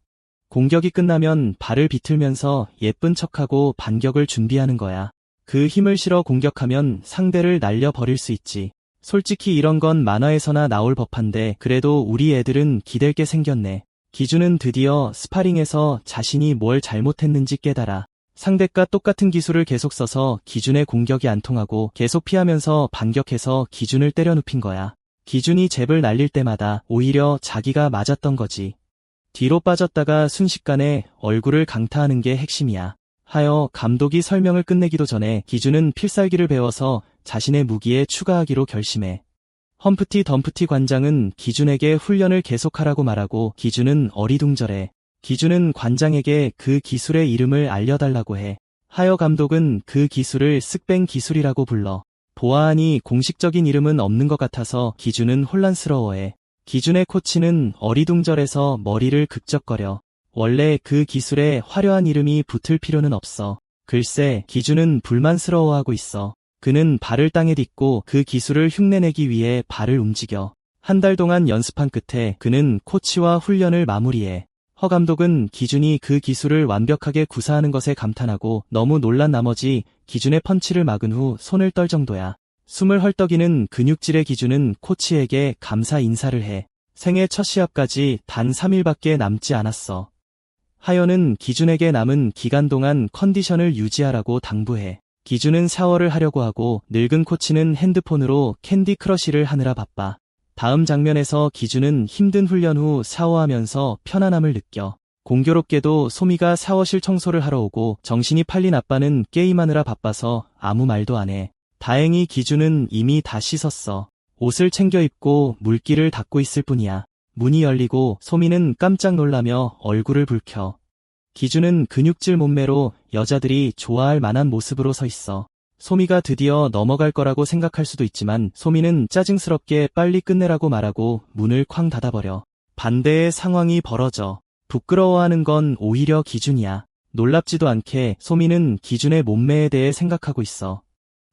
공격이 끝나면 발을 비틀면서 예쁜 척하고 반격을 준비하는 거야. 그 힘을 실어 공격하면 상대를 날려버릴 수 있지. 솔직히 이런 건 만화에서나 나올 법한데 그래도 우리 애들은 기댈 게 생겼네. 기준은 드디어 스파링에서 자신이 뭘 잘못했는지 깨달아. 상대가 똑같은 기술을 계속 써서 기준의 공격이 안 통하고 계속 피하면서 반격해서 기준을 때려 눕힌 거야. 기준이 잽을 날릴 때마다 오히려 자기가 맞았던 거지. 뒤로 빠졌다가 순식간에 얼굴을 강타하는 게 핵심이야. 하여 감독이 설명을 끝내기도 전에 기준은 필살기를 배워서 자신의 무기에 추가하기로 결심해. 험프티 덤프티 관장은 기준에게 훈련을 계속하라고 말하고 기준은 어리둥절해. 기준은 관장에게 그 기술의 이름을 알려달라고 해. 하여 감독은 그 기술을 쓱뱅 기술이라고 불러. 보아하니 공식적인 이름은 없는 것 같아서 기준은 혼란스러워해. 기준의 코치는 어리둥절해서 머리를 극적거려. 원래 그 기술에 화려한 이름이 붙을 필요는 없어. 글쎄, 기준은 불만스러워하고 있어. 그는 발을 땅에 딛고 그 기술을 흉내내기 위해 발을 움직여. 한 달 동안 연습한 끝에 그는 코치와 훈련을 마무리해. 허 감독은 기준이 그 기술을 완벽하게 구사하는 것에 감탄하고 너무 놀란 나머지 기준의 펀치를 막은 후 손을 떨 정도야. 숨을 헐떡이는 근육질의 기준은 코치에게 감사 인사를 해. 생애 첫 시합까지 단 3일밖에 남지 않았어. 하여는 기준에게 남은 기간 동안 컨디션을 유지하라고 당부해. 기준은 샤워를 하려고 하고 늙은 코치는 핸드폰으로 캔디 크러쉬를 하느라 바빠. 다음 장면에서 기준은 힘든 훈련 후 샤워하면서 편안함을 느껴. 공교롭게도 소미가 샤워실 청소를 하러 오고 정신이 팔린 아빠는 게임하느라 바빠서 아무 말도 안 해. 다행히 기준은 이미 다 씻었어. 옷을 챙겨 입고 물기를 닦고 있을 뿐이야. 문이 열리고 소미는 깜짝 놀라며 얼굴을 붉혀. 기준은 근육질 몸매로 여자들이 좋아할 만한 모습으로 서 있어. 소미가 드디어 넘어갈 거라고 생각할 수도 있지만 소미는 짜증스럽게 빨리 끝내라고 말하고 문을 쾅 닫아버려. 반대의 상황이 벌어져. 부끄러워하는 건 오히려 기준이야. 놀랍지도 않게 소미는 기준의 몸매에 대해 생각하고 있어.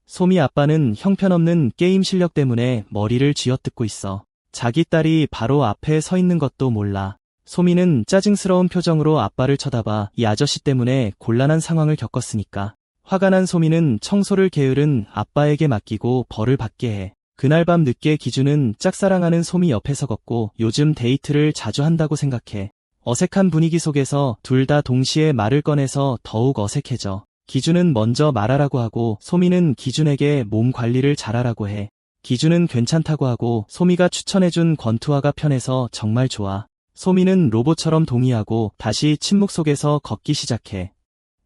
소미 아빠는 형편없는 게임 실력 때문에 머리를 쥐어뜯고 있어. 자기 딸이 바로 앞에 서 있는 것도 몰라. 소미는 짜증스러운 표정으로 아빠를 쳐다봐. 이 아저씨 때문에 곤란한 상황을 겪었으니까. 화가 난 소미는 청소를 게으른 아빠에게 맡기고 벌을 받게 해. 그날 밤 늦게 기준은 짝사랑하는 소미 옆에서 걷고 요즘 데이트를 자주 한다고 생각해. 어색한 분위기 속에서 둘 다 동시에 말을 꺼내서 더욱 어색해져. 기준은 먼저 말하라고 하고 소미는 기준에게 몸 관리를 잘하라고 해. 기준은 괜찮다고 하고 소미가 추천해준 권투화가 편해서 정말 좋아. 소미는 로봇처럼 동의하고 다시 침묵 속에서 걷기 시작해.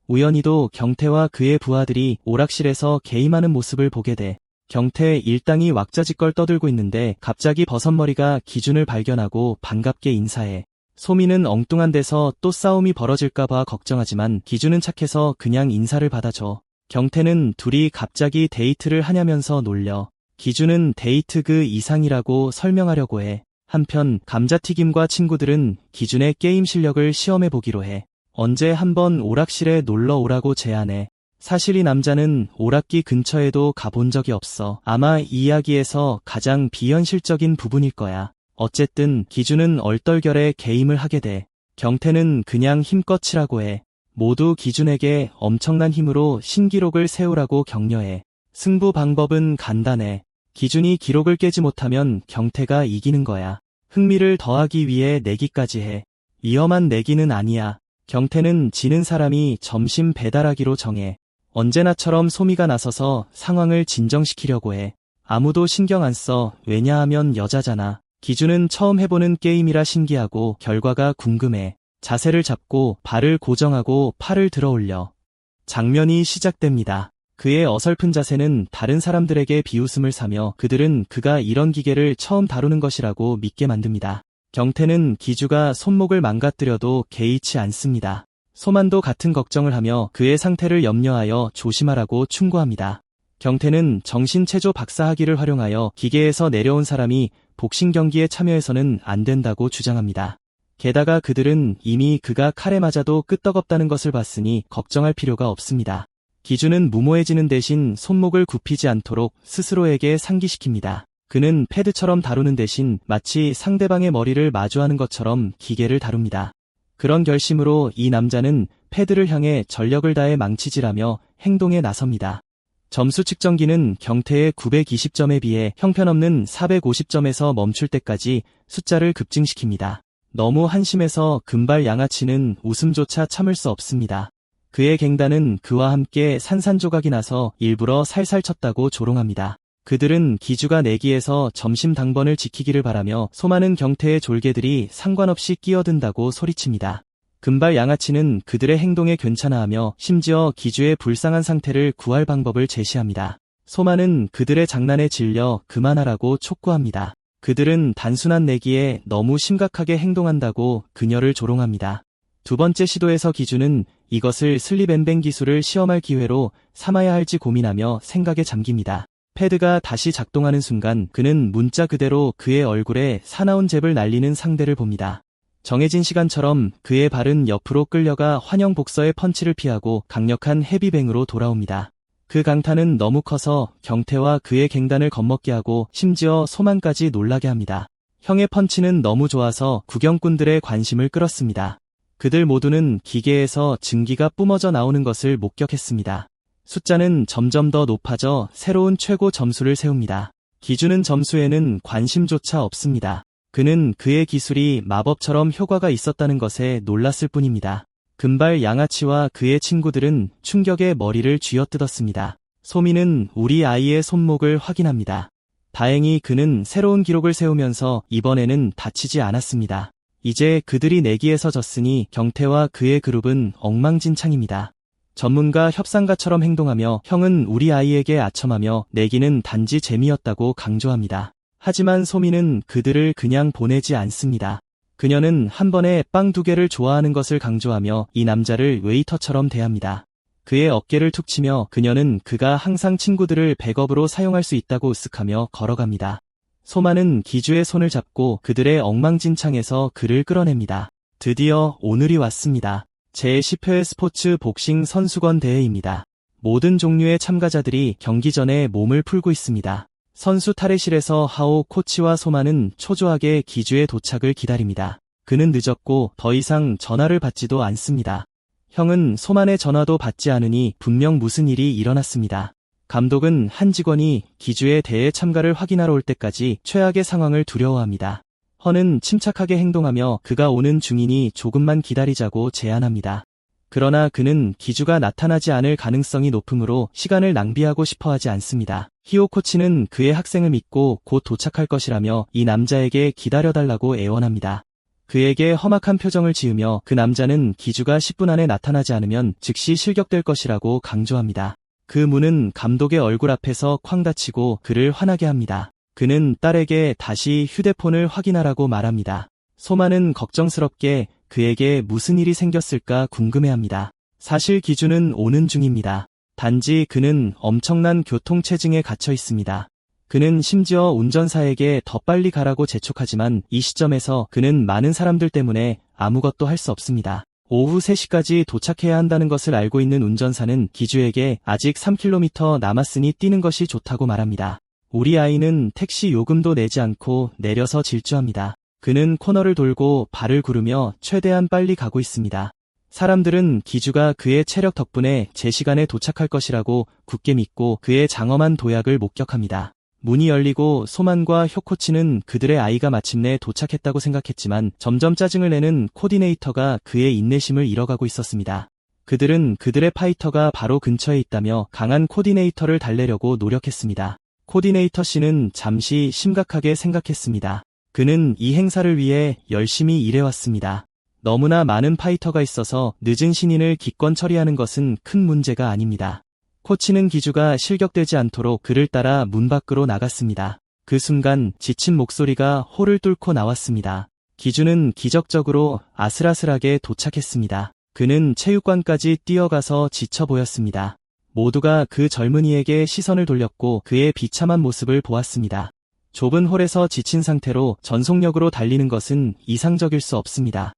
우연히도 경태와 그의 부하들이 오락실에서 게임하는 모습을 보게 돼. 경태 일당이 왁자지껄 떠들고 있는데 갑자기 버섯머리가 기준을 발견하고 반갑게 인사해. 소미는 엉뚱한 데서 또 싸움이 벌어질까봐 걱정하지만 기준은 착해서 그냥 인사를 받아줘. 경태는 둘이 갑자기 데이트를 하냐면서 놀려. 기준은 데이트 그 이상이라고 설명하려고 해. 한편 감자튀김과 친구들은 기준의 게임 실력을 시험해보기로 해. 언제 한번 오락실에 놀러 오라고 제안해. 사실 이 남자는 오락기 근처에도 가본 적이 없어. 아마 이 이야기에서 가장 비현실적인 부분일 거야. 어쨌든 기준은 얼떨결에 게임을 하게 돼. 경태는 그냥 힘껏 치라고 해. 모두 기준에게 엄청난 힘으로 신기록을 세우라고 격려해. 승부 방법은 간단해. 기준이 기록을 깨지 못하면 경태가 이기는 거야. 흥미를 더하기 위해 내기까지 해. 위험한 내기는 아니야. 경태는 지는 사람이 점심 배달하기로 정해. 언제나처럼 소미가 나서서 상황을 진정시키려고 해. 아무도 신경 안 써. 왜냐하면 여자잖아. 기준은 처음 해보는 게임이라 신기하고 결과가 궁금해. 자세를 잡고 발을 고정하고 팔을 들어 올려. 장면이 시작됩니다. 그의 어설픈 자세는 다른 사람들에게 비웃음을 사며 그들은 그가 이런 기계를 처음 다루는 것이라고 믿게 만듭니다. 경태는 기주가 손목을 망가뜨려도 개의치 않습니다. 소만도 같은 걱정을 하며 그의 상태를 염려하여 조심하라고 충고합니다. 경태는 정신체조 박사학위를 활용하여 기계에서 내려온 사람이 복싱 경기에 참여해서는 안 된다고 주장합니다. 게다가 그들은 이미 그가 칼에 맞아도 끄떡없다는 것을 봤으니 걱정할 필요가 없습니다. 기준은 무모해지는 대신 손목을 굽히지 않도록 스스로에게 상기시킵니다. 그는 패드처럼 다루는 대신 마치 상대방의 머리를 마주하는 것처럼 기계를 다룹니다. 그런 결심으로 이 남자는 패드를 향해 전력을 다해 망치질하며 행동에 나섭니다. 점수 측정기는 경태의 920점에 비해 형편없는 450점에서 멈출 때까지 숫자를 급증시킵니다. 너무 한심해서 금발 양아치는 웃음조차 참을 수 없습니다. 그의 갱단은 그와 함께 산산조각이 나서 일부러 살살 쳤다고 조롱합니다. 그들은 기주가 내기에서 점심 당번을 지키기를 바라며 소많은 경태의 졸개들이 상관없이 끼어든다고 소리칩니다. 금발 양아치는 그들의 행동에 괜찮아하며 심지어 기주의 불쌍한 상태를 구할 방법을 제시합니다. 소만은 그들의 장난에 질려 그만하라고 촉구합니다. 그들은 단순한 내기에 너무 심각하게 행동한다고 그녀를 조롱합니다. 두 번째 시도에서 기주는 이것을 슬립&뱅 기술을 시험할 기회로 삼아야 할지 고민하며 생각에 잠깁니다. 패드가 다시 작동하는 순간 그는 문자 그대로 그의 얼굴에 사나운 잽을 날리는 상대를 봅니다. 정해진 시간처럼 그의 발은 옆으로 끌려가 환영 복서의 펀치를 피하고 강력한 헤비뱅으로 돌아옵니다. 그 강타는 너무 커서 경태와 그의 갱단을 겁먹게 하고 심지어 소만까지 놀라게 합니다. 형의 펀치는 너무 좋아서 구경꾼들의 관심을 끌었습니다. 그들 모두는 기계에서 증기가 뿜어져 나오는 것을 목격했습니다. 숫자는 점점 더 높아져 새로운 최고 점수를 세웁니다. 기준은 점수에는 관심조차 없습니다. 그는 그의 기술이 마법처럼 효과가 있었다는 것에 놀랐을 뿐입니다. 금발 양아치와 그의 친구들은 충격에 머리를 쥐어뜯었습니다. 소미는 우리 아이의 손목을 확인합니다. 다행히 그는 새로운 기록을 세우면서 이번에는 다치지 않았습니다. 이제 그들이 내기에서 졌으니 경태와 그의 그룹은 엉망진창입니다. 전문가 협상가처럼 행동하며 형은 우리 아이에게 아첨하며 내기는 단지 재미였다고 강조합니다. 하지만 소미는 그들을 그냥 보내지 않습니다. 그녀는 한 번에 빵 2개를 좋아하는 것을 강조하며 이 남자를 웨이터처럼 대합니다. 그의 어깨를 툭 치며 그녀는 그가 항상 친구들을 백업으로 사용할 수 있다고 으쓱하며 걸어갑니다. 소마는 기주의 손을 잡고 그들의 엉망진창에서 그를 끌어냅니다. 드디어 오늘이 왔습니다. 제10회 스포츠 복싱 선수권 대회입니다. 모든 종류의 참가자들이 경기 전에 몸을 풀고 있습니다. 선수 탈의실에서 하오 코치와 소마는 초조하게 기주의 도착을 기다립니다. 그는 늦었고 더 이상 전화를 받지도 않습니다. 형은 소만의 전화도 받지 않으니 분명 무슨 일이 일어났습니다. 감독은 한 직원이 기주의 대회 참가를 확인하러 올 때까지 최악의 상황을 두려워합니다. 허는 침착하게 행동하며 그가 오는 중이니 조금만 기다리자고 제안합니다. 그러나 그는 기주가 나타나지 않을 가능성이 높으므로 시간을 낭비하고 싶어하지 않습니다. 히오 코치는 그의 학생을 믿고 곧 도착할 것이라며 이 남자에게 기다려달라고 애원합니다. 그에게 험악한 표정을 지으며 그 남자는 기주가 10분 안에 나타나지 않으면 즉시 실격될 것이라고 강조합니다. 그 문은 감독의 얼굴 앞에서 쾅 닫히고 그를 화나게 합니다. 그는 딸에게 다시 휴대폰을 확인하라고 말합니다. 소마는 걱정스럽게 그에게 무슨 일이 생겼을까 궁금해합니다. 사실 기주는 오는 중입니다. 단지 그는 엄청난 교통체증에 갇혀 있습니다. 그는 심지어 운전사에게 더 빨리 가라고 재촉하지만 이 시점에서 그는 많은 사람들 때문에 아무것도 할 수 없습니다. 오후 3시까지 도착해야 한다는 것을 알고 있는 운전사는 기주에게 아직 3km 남았으니 뛰는 것이 좋다고 말합니다. 우리 아이는 택시 요금도 내지 않고 내려서 질주합니다. 그는 코너를 돌고 발을 구르며 최대한 빨리 가고 있습니다. 사람들은 기주가 그의 체력 덕분에 제 시간에 도착할 것이라고 굳게 믿고 그의 장엄한 도약을 목격합니다. 문이 열리고 소만과 효코치는 그들의 아이가 마침내 도착했다고 생각했지만 점점 짜증을 내는 코디네이터가 그의 인내심을 잃어가고 있었습니다. 그들은 그들의 파이터가 바로 근처에 있다며 강한 코디네이터를 달래려고 노력했습니다. 코디네이터 씨는 잠시 심각하게 생각했습니다. 그는 이 행사를 위해 열심히 일해왔습니다. 너무나 많은 파이터가 있어서 늦은 신인을 기권 처리하는 것은 큰 문제가 아닙니다. 코치는 기주가 실격되지 않도록 그를 따라 문 밖으로 나갔습니다. 그 순간 지친 목소리가 홀을 뚫고 나왔습니다. 기주는 기적적으로 아슬아슬하게 도착했습니다. 그는 체육관까지 뛰어가서 지쳐 보였습니다. 모두가 그 젊은이에게 시선을 돌렸고 그의 비참한 모습을 보았습니다. 좁은 홀에서 지친 상태로 전속력으로 달리는 것은 이상적일 수 없습니다.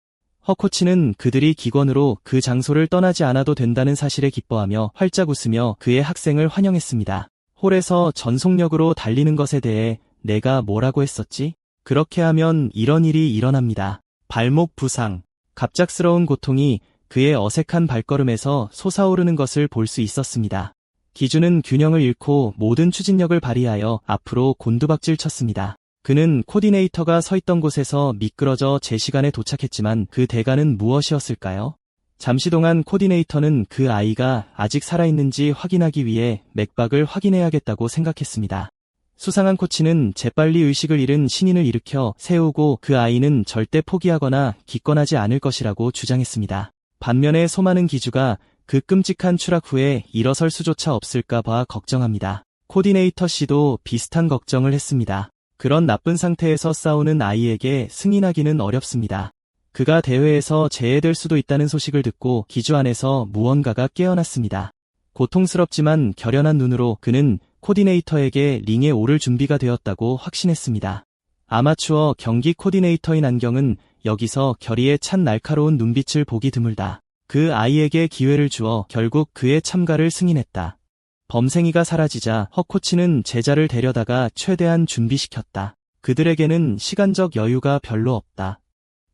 허코치는 그들이 기권으로 그 장소를 떠나지 않아도 된다는 사실에 기뻐하며 활짝 웃으며 그의 학생을 환영했습니다. 홀에서 전속력으로 달리는 것에 대해 내가 뭐라고 했었지? 그렇게 하면 이런 일이 일어납니다. 발목 부상, 갑작스러운 고통이 그의 어색한 발걸음에서 솟아오르는 것을 볼 수 있었습니다. 기주는 균형을 잃고 모든 추진력을 발휘하여 앞으로 곤두박질 쳤습니다. 그는 코디네이터가 서 있던 곳에서 미끄러져 제 시간에 도착했지만 그 대가는 무엇이었을까요? 잠시 동안 코디네이터는 그 아이가 아직 살아있는지 확인하기 위해 맥박을 확인해야겠다고 생각했습니다. 수상한 코치는 재빨리 의식을 잃은 신인을 일으켜 세우고 그 아이는 절대 포기하거나 기권하지 않을 것이라고 주장했습니다. 반면에 소많은 기주가 그 끔찍한 추락 후에 일어설 수조차 없을까 봐 걱정합니다. 코디네이터 씨도 비슷한 걱정을 했습니다. 그런 나쁜 상태에서 싸우는 아이에게 승인하기는 어렵습니다. 그가 대회에서 제외될 수도 있다는 소식을 듣고 기주 안에서 무언가가 깨어났습니다. 고통스럽지만 결연한 눈으로 그는 코디네이터에게 링에 오를 준비가 되었다고 확신했습니다. 아마추어 경기 코디네이터인 안경은 여기서 결의에 찬 날카로운 눈빛을 보기 드물다. 그 아이에게 기회를 주어 결국 그의 참가를 승인했다. 범생이가 사라지자 허코치는 제자를 데려다가 최대한 준비시켰다. 그들에게는 시간적 여유가 별로 없다.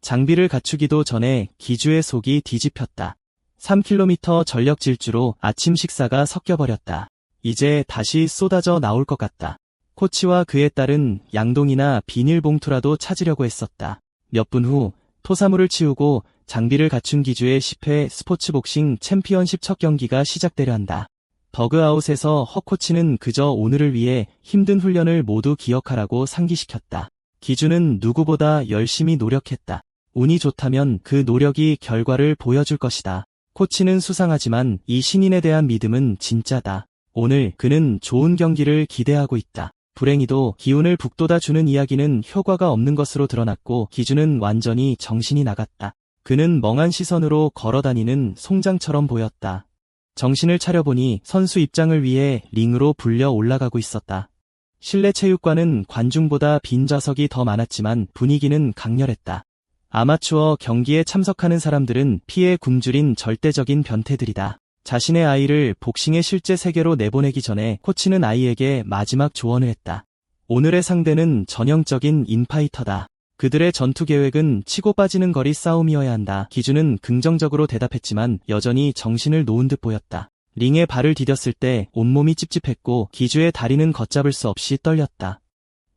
장비를 갖추기도 전에 기주의 속이 뒤집혔다. 3km 전력 질주로 아침 식사가 섞여버렸다. 이제 다시 쏟아져 나올 것 같다. 코치와 그의 딸은 양동이나 비닐봉투라도 찾으려고 했었다. 몇 분 후 토사물을 치우고 장비를 갖춘 기주의 10회 스포츠복싱 챔피언십 첫 경기가 시작되려 한다. 더그아웃에서 허코치는 그저 오늘을 위해 힘든 훈련을 모두 기억하라고 상기시켰다. 기주는 누구보다 열심히 노력했다. 운이 좋다면 그 노력이 결과를 보여줄 것이다. 코치는 수상하지만 이 신인에 대한 믿음은 진짜다. 오늘 그는 좋은 경기를 기대하고 있다. 불행히도 기운을 북돋아주는 이야기는 효과가 없는 것으로 드러났고 기주는 완전히 정신이 나갔다. 그는 멍한 시선으로 걸어다니는 송장처럼 보였다. 정신을 차려보니 선수 입장을 위해 링으로 불려 올라가고 있었다. 실내 체육관은 관중보다 빈 좌석이 더 많았지만 분위기는 강렬했다. 아마추어 경기에 참석하는 사람들은 피에 굶주린 절대적인 변태들이다. 자신의 아이를 복싱의 실제 세계로 내보내기 전에 코치는 아이에게 마지막 조언을 했다. 오늘의 상대는 전형적인 인파이터다. 그들의 전투 계획은 치고 빠지는 거리 싸움이어야 한다. 기준은 긍정적으로 대답했지만 여전히 정신을 놓은 듯 보였다. 링에 발을 디뎠을 때 온몸이 찝찝했고 기주의 다리는 걷잡을 수 없이 떨렸다.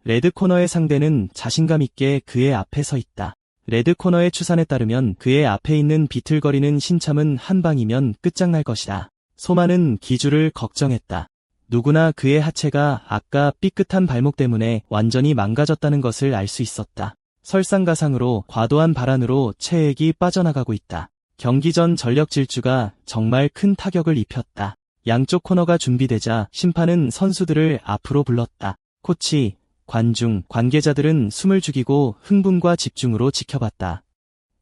레드코너의 상대는 자신감 있게 그의 앞에 서 있다. 레드코너의 추산에 따르면 그의 앞에 있는 비틀거리는 신참은 한 방이면 끝장날 것이다. 소마는 기주를 걱정했다. 누구나 그의 하체가 아까 삐끗한 발목 때문에 완전히 망가졌다는 것을 알 수 있었다. 설상가상으로 과도한 발안으로 체액이 빠져나가고 있다. 경기 전 전력 질주가 정말 큰 타격을 입혔다. 양쪽 코너가 준비되자 심판은 선수들을 앞으로 불렀다. 코치, 관중, 관계자들은 숨을 죽이고 흥분과 집중으로 지켜봤다.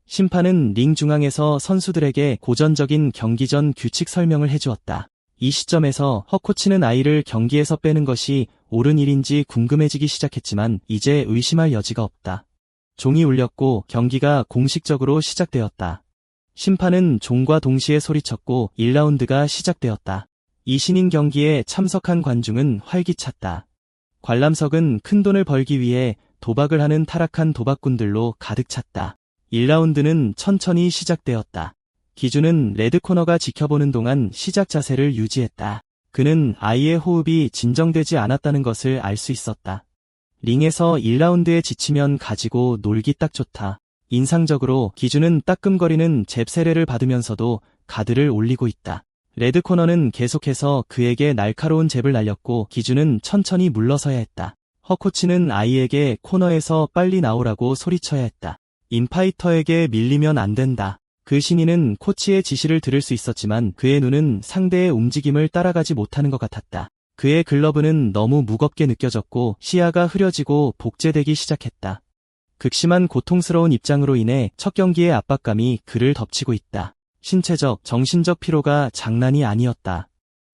심판은 링 중앙에서 선수들에게 고전적인 경기 전 규칙 설명을 해주었다. 이 시점에서 허 코치는 아이를 경기에서 빼는 것이 옳은 일인지 궁금해지기 시작했지만 이제 의심할 여지가 없다. 종이 울렸고 경기가 공식적으로 시작되었다. 심판은 종과 동시에 소리쳤고 1라운드가 시작되었다. 이 신인 경기에 참석한 관중은 활기찼다. 관람석은 큰돈을 벌기 위해 도박을 하는 타락한 도박꾼들로 가득 찼다. 1라운드는 천천히 시작되었다. 기준은 레드코너가 지켜보는 동안 시작 자세를 유지했다. 그는 아이의 호흡이 진정되지 않았다는 것을 알 수 있었다. 링에서 1라운드에 지치면 가지고 놀기 딱 좋다. 인상적으로 기준은 따끔거리는 잽 세례를 받으면서도 가드를 올리고 있다. 레드코너는 계속해서 그에게 날카로운 잽을 날렸고 기준은 천천히 물러서야 했다. 허 코치는 아이에게 코너에서 빨리 나오라고 소리쳐야 했다. 인파이터에게 밀리면 안 된다. 그 신인은 코치의 지시를 들을 수 있었지만 그의 눈은 상대의 움직임을 따라가지 못하는 것 같았다. 그의 글러브는 너무 무겁게 느껴졌고 시야가 흐려지고 복제되기 시작했다. 극심한 고통스러운 입장으로 인해 첫 경기의 압박감이 그를 덮치고 있다. 신체적, 정신적 피로가 장난이 아니었다.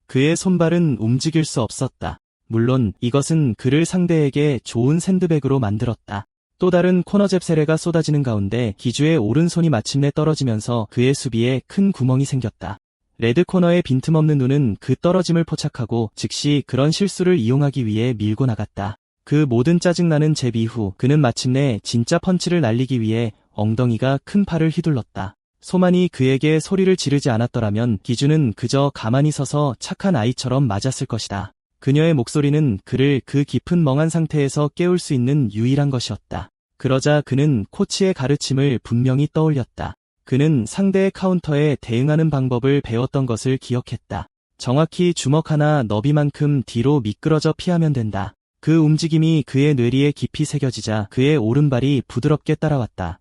그의 손발은 움직일 수 없었다. 물론 이것은 그를 상대에게 좋은 샌드백으로 만들었다. 또 다른 코너잽 세례가 쏟아지는 가운데 기주의 오른손이 마침내 떨어지면서 그의 수비에 큰 구멍이 생겼다. 레드코너의 빈틈없는 눈은 그 떨어짐을 포착하고 즉시 그런 실수를 이용하기 위해 밀고 나갔다. 그 모든 짜증나는 잽 이후 그는 마침내 진짜 펀치를 날리기 위해 엉덩이가 큰 팔을 휘둘렀다. 소만이 그에게 소리를 지르지 않았더라면 기주는 그저 가만히 서서 착한 아이처럼 맞았을 것이다. 그녀의 목소리는 그를 그 깊은 멍한 상태에서 깨울 수 있는 유일한 것이었다. 그러자 그는 코치의 가르침을 분명히 떠올렸다. 그는 상대의 카운터에 대응하는 방법을 배웠던 것을 기억했다. 정확히 주먹 하나 너비만큼 뒤로 미끄러져 피하면 된다. 그 움직임이 그의 뇌리에 깊이 새겨지자 그의 오른발이 부드럽게 따라왔다.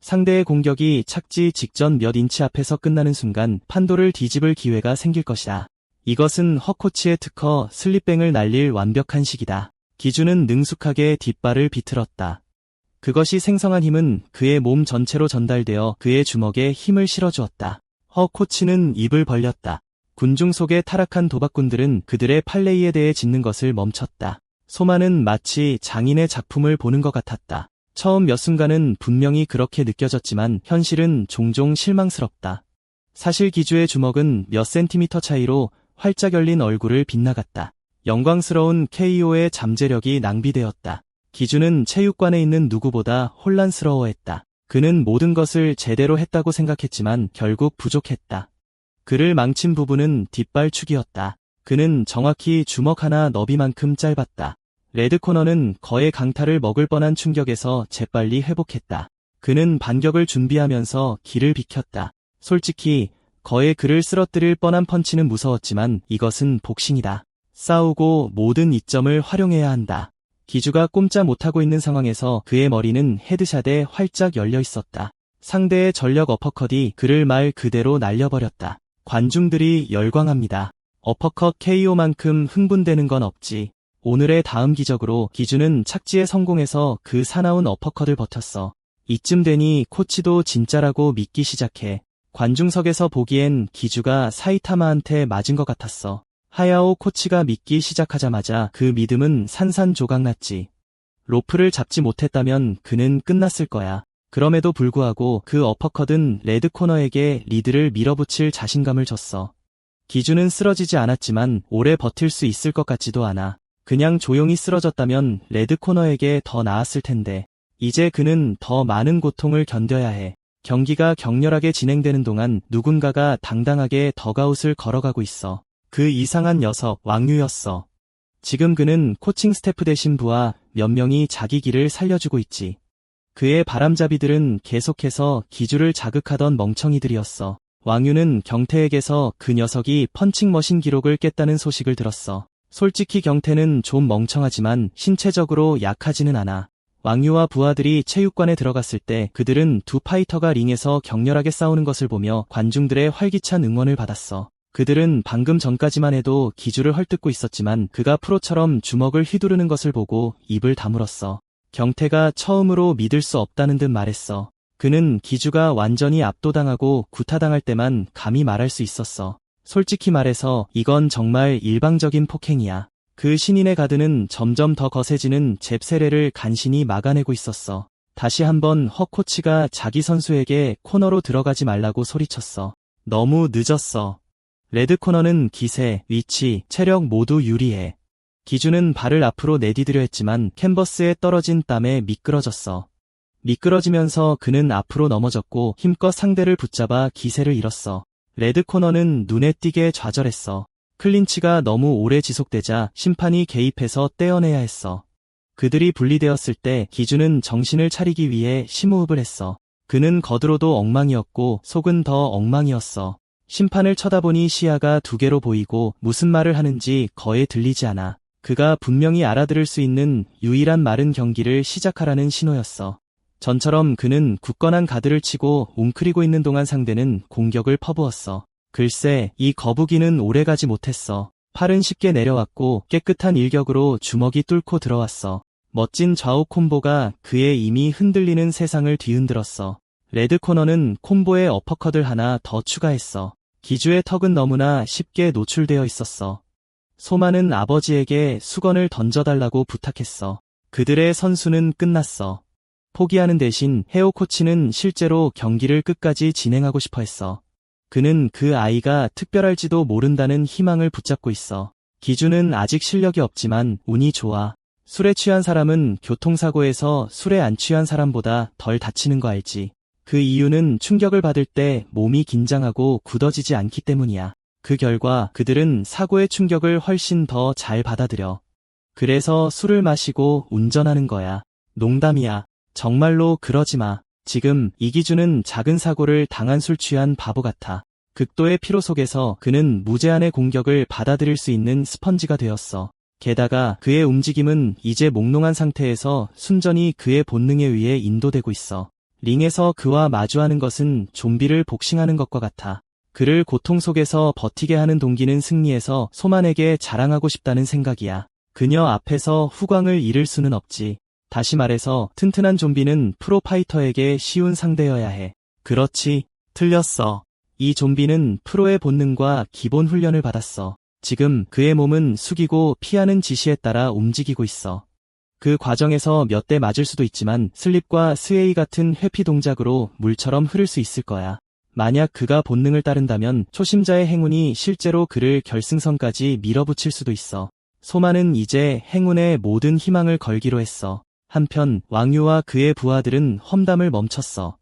상대의 공격이 착지 직전 몇 인치 앞에서 끝나는 순간 판도를 뒤집을 기회가 생길 것이다. 이것은 허 코치의 특허 슬립뱅을 날릴 완벽한 시기다. 기준은 능숙하게 뒷발을 비틀었다. 그것이 생성한 힘은 그의 몸 전체로 전달되어 그의 주먹에 힘을 실어주었다. 허 코치는 입을 벌렸다. 군중 속의 타락한 도박꾼들은 그들의 플레이에 대해 짖는 것을 멈췄다. 소마는 마치 장인의 작품을 보는 것 같았다. 처음 몇 순간은 분명히 그렇게 느껴졌지만 현실은 종종 실망스럽다. 사실 기주의 주먹은 몇 센티미터 차이로 활짝 열린 얼굴을 빗나갔다. 영광스러운 KO의 잠재력이 낭비되었다. 기주는 체육관에 있는 누구보다 혼란스러워했다. 그는 모든 것을 제대로 했다고 생각했지만 결국 부족했다. 그를 망친 부분은 뒷발축이었다. 그는 정확히 주먹 하나 너비만큼 짧았다. 레드코너는 거의 강타를 먹을 뻔한 충격에서 재빨리 회복했다. 그는 반격을 준비하면서 길을 비켰다. 솔직히 거의 그를 쓰러뜨릴 뻔한 펀치는 무서웠지만 이것은 복싱이다. 싸우고 모든 이점을 활용해야 한다. 기주가 꼼짝 못하고 있는 상황에서 그의 머리는 헤드샷에 활짝 열려 있었다. 상대의 전력 어퍼컷이 그를 말 그대로 날려버렸다. 관중들이 열광합니다. 어퍼컷 KO만큼 흥분되는 건 없지. 오늘의 다음 기적으로 기주는 착지에 성공해서 그 사나운 어퍼컷을 버텼어. 이쯤 되니 코치도 진짜라고 믿기 시작해. 관중석에서 보기엔 기주가 사이타마한테 맞은 것 같았어. 하야오 코치가 믿기 시작하자마자 그 믿음은 산산조각났지. 로프를 잡지 못했다면 그는 끝났을 거야. 그럼에도 불구하고 그 어퍼컷은 레드코너에게 리드를 밀어붙일 자신감을 줬어. 기준은 쓰러지지 않았지만 오래 버틸 수 있을 것 같지도 않아. 그냥 조용히 쓰러졌다면 레드코너에게 더 나았을 텐데. 이제 그는 더 많은 고통을 견뎌야 해. 경기가 격렬하게 진행되는 동안 누군가가 당당하게 덕아웃을 걸어가고 있어. 그 이상한 녀석 왕유였어. 지금 그는 코칭 스태프 대신 부하 몇 명이 자기 길을 살려주고 있지. 그의 바람잡이들은 계속해서 기주를 자극하던 멍청이들이었어. 왕유는 경태에게서 그 녀석이 펀칭머신 기록을 깼다는 소식을 들었어. 솔직히 경태는 좀 멍청하지만 신체적으로 약하지는 않아. 왕유와 부하들이 체육관에 들어갔을 때 그들은 두 파이터가 링에서 격렬하게 싸우는 것을 보며 관중들의 활기찬 응원을 받았어. 그들은 방금 전까지만 해도 기주를 헐뜯고 있었지만 그가 프로처럼 주먹을 휘두르는 것을 보고 입을 다물었어. 경태가 처음으로 믿을 수 없다는 듯 말했어. 그는 기주가 완전히 압도당하고 구타당할 때만 감히 말할 수 있었어. 솔직히 말해서 이건 정말 일방적인 폭행이야. 그 신인의 가드는 점점 더 거세지는 잽 세례를 간신히 막아내고 있었어. 다시 한번 허 코치가 자기 선수에게 코너로 들어가지 말라고 소리쳤어. 너무 늦었어. 레드 코너는 기세, 위치, 체력 모두 유리해. 기주는 발을 앞으로 내디디려 했지만 캔버스에 떨어진 땀에 미끄러졌어. 미끄러지면서 그는 앞으로 넘어졌고 힘껏 상대를 붙잡아 기세를 잃었어. 레드 코너는 눈에 띄게 좌절했어. 클린치가 너무 오래 지속되자 심판이 개입해서 떼어내야 했어. 그들이 분리되었을 때 기주는 정신을 차리기 위해 심호흡을 했어. 그는 겉으로도 엉망이었고 속은 더 엉망이었어. 심판을 쳐다보니 시야가 두 개로 보이고 무슨 말을 하는지 거의 들리지 않아. 그가 분명히 알아들을 수 있는 유일한 말은 경기를 시작하라는 신호였어. 전처럼 그는 굳건한 가드를 치고 웅크리고 있는 동안 상대는 공격을 퍼부었어. 글쎄, 이 거북이는 오래가지 못했어. 팔은 쉽게 내려왔고 깨끗한 일격으로 주먹이 뚫고 들어왔어. 멋진 좌우 콤보가 그의 이미 흔들리는 세상을 뒤흔들었어. 레드 코너는 콤보에 어퍼컷을 하나 더 추가했어. 기주의 턱은 너무나 쉽게 노출되어 있었어. 소마는 아버지에게 수건을 던져달라고 부탁했어. 그들의 선수는 끝났어. 포기하는 대신 헤오 코치는 실제로 경기를 끝까지 진행하고 싶어 했어. 그는 그 아이가 특별할지도 모른다는 희망을 붙잡고 있어. 기주는 아직 실력이 없지만 운이 좋아. 술에 취한 사람은 교통사고에서 술에 안 취한 사람보다 덜 다치는 거 알지. 그 이유는 충격을 받을 때 몸이 긴장하고 굳어지지 않기 때문이야. 그 결과 그들은 사고의 충격을 훨씬 더 잘 받아들여. 그래서 술을 마시고 운전하는 거야. 농담이야. 정말로 그러지 마. 지금 이기주는 작은 사고를 당한 술 취한 바보 같아. 극도의 피로 속에서 그는 무제한의 공격을 받아들일 수 있는 스펀지가 되었어. 게다가 그의 움직임은 이제 몽롱한 상태에서 순전히 그의 본능에 의해 인도되고 있어. 링에서 그와 마주하는 것은 좀비를 복싱하는 것과 같아. 그를 고통 속에서 버티게 하는 동기는 승리해서 소만에게 자랑하고 싶다는 생각이야. 그녀 앞에서 후광을 잃을 수는 없지. 다시 말해서 튼튼한 좀비는 프로파이터에게 쉬운 상대여야 해. 그렇지, 틀렸어. 이 좀비는 프로의 본능과 기본 훈련을 받았어. 지금 그의 몸은 숙이고 피하는 지시에 따라 움직이고 있어. 그 과정에서 몇 대 맞을 수도 있지만 슬립과 스웨이 같은 회피 동작으로 물처럼 흐를 수 있을 거야. 만약 그가 본능을 따른다면 초심자의 행운이 실제로 그를 결승선까지 밀어붙일 수도 있어. 소마는 이제 행운에 모든 희망을 걸기로 했어. 한편 왕유와 그의 부하들은 험담을 멈췄어.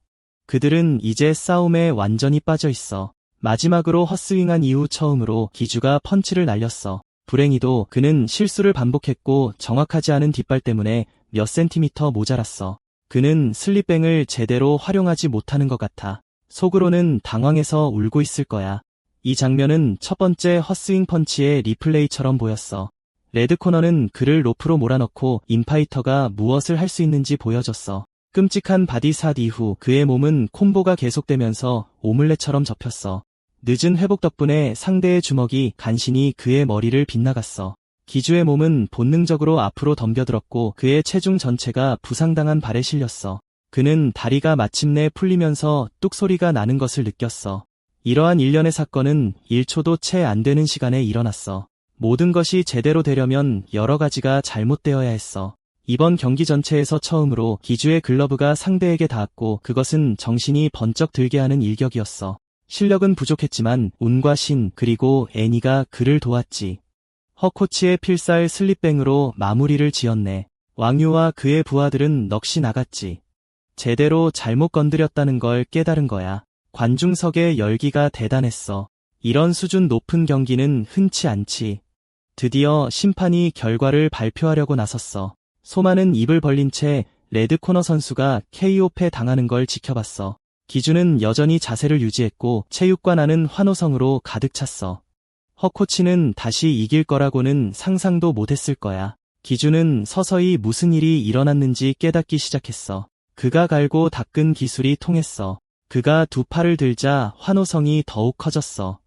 그들은 이제 싸움에 완전히 빠져 있어. 마지막으로 헛스윙한 이후 처음으로 기주가 펀치를 날렸어. 불행히도 그는 실수를 반복했고 정확하지 않은 뒷발 때문에 몇 센티미터 모자랐어. 그는 슬립뱅을 제대로 활용하지 못하는 것 같아. 속으로는 당황해서 울고 있을 거야. 이 장면은 첫 번째 헛스윙 펀치의 리플레이처럼 보였어. 레드코너는 그를 로프로 몰아넣고 인파이터가 무엇을 할 수 있는지 보여줬어. 끔찍한 바디샷 이후 그의 몸은 콤보가 계속되면서 오믈렛처럼 접혔어. 늦은 회복 덕분에 상대의 주먹이 간신히 그의 머리를 빗나갔어. 기주의 몸은 본능적으로 앞으로 덤벼들었고 그의 체중 전체가 부상당한 발에 실렸어. 그는 다리가 마침내 풀리면서 뚝 소리가 나는 것을 느꼈어. 이러한 일련의 사건은 1초도 채 안 되는 시간에 일어났어. 모든 것이 제대로 되려면 여러 가지가 잘못되어야 했어. 이번 경기 전체에서 처음으로 기주의 글러브가 상대에게 닿았고 그것은 정신이 번쩍 들게 하는 일격이었어. 실력은 부족했지만 운과 신 그리고 애니가 그를 도왔지. 허 코치의 필살 슬립뱅으로 마무리를 지었네. 왕유와 그의 부하들은 넋이 나갔지. 제대로 잘못 건드렸다는 걸 깨달은 거야. 관중석의 열기가 대단했어. 이런 수준 높은 경기는 흔치 않지. 드디어 심판이 결과를 발표하려고 나섰어. 소마는 입을 벌린 채 레드코너 선수가 KO패 당하는 걸 지켜봤어. 기주는 여전히 자세를 유지했고 체육관안은 환호성으로 가득 찼어. 허 코치는 다시 이길 거라고는 상상도 못했을 거야. 기주는 서서히 무슨 일이 일어났는지 깨닫기 시작했어. 그가 갈고 닦은 기술이 통했어. 그가 두 팔을 들자 환호성이 더욱 커졌어.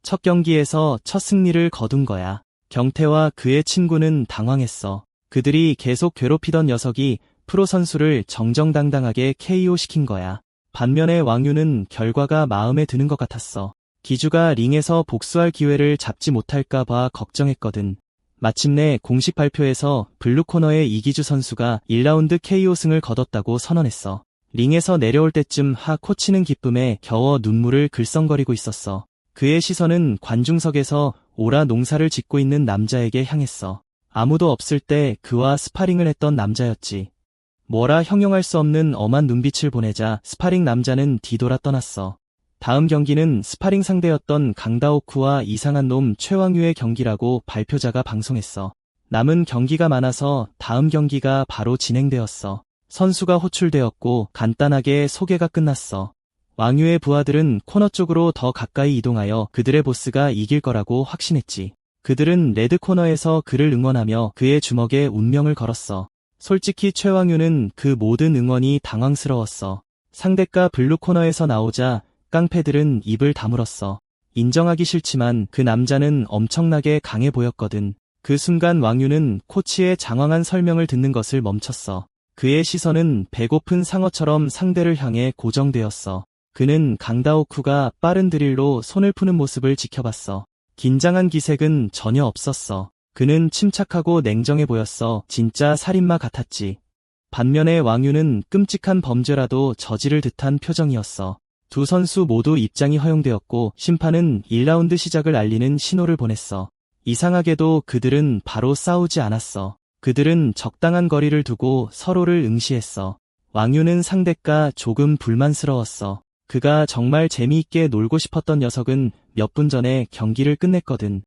첫 경기에서 첫 승리를 거둔 거야. 경태와 그의 친구는 당황했어. 그들이 계속 괴롭히던 녀석이 프로 선수를 정정당당하게 KO시킨 거야. 반면에 왕유는 결과가 마음에 드는 것 같았어. 기주가 링에서 복수할 기회를 잡지 못할까 봐 걱정했거든. 마침내 공식 발표에서 블루코너의 이기주 선수가 1라운드 KO승을 거뒀다고 선언했어. 링에서 내려올 때쯤 하 코치는 기쁨에 겨워 눈물을 글썽거리고 있었어. 그의 시선은 관중석에서 오라 농사를 짓고 있는 남자에게 향했어. 아무도 없을 때 그와 스파링을 했던 남자였지. 뭐라 형용할 수 없는 엄한 눈빛을 보내자 스파링 남자는 뒤돌아 떠났어. 다음 경기는 스파링 상대였던 강다오쿠와 이상한 놈 최왕유의 경기라고 발표자가 방송했어. 남은 경기가 많아서 다음 경기가 바로 진행되었어. 선수가 호출되었고 간단하게 소개가 끝났어. 왕유의 부하들은 코너 쪽으로 더 가까이 이동하여 그들의 보스가 이길 거라고 확신했지. 그들은 레드 코너에서 그를 응원하며 그의 주먹에 운명을 걸었어. 솔직히 최왕유는 그 모든 응원이 당황스러웠어. 상대가 블루 코너에서 나오자 깡패들은 입을 다물었어. 인정하기 싫지만 그 남자는 엄청나게 강해 보였거든. 그 순간 왕유는 코치의 장황한 설명을 듣는 것을 멈췄어. 그의 시선은 배고픈 상어처럼 상대를 향해 고정되었어. 그는 강다오쿠가 빠른 드릴로 손을 푸는 모습을 지켜봤어. 긴장한 기색은 전혀 없었어. 그는 침착하고 냉정해 보였어. 진짜 살인마 같았지. 반면에 왕유는 끔찍한 범죄라도 저지를 듯한 표정이었어. 두 선수 모두 입장이 허용되었고 심판은 1라운드 시작을 알리는 신호를 보냈어. 이상하게도 그들은 바로 싸우지 않았어. 그들은 적당한 거리를 두고 서로를 응시했어. 왕유는 상대가 조금 불만스러웠어. 그가 정말 재미있게 놀고 싶었던 녀석은 몇 분 전에 경기를 끝냈거든.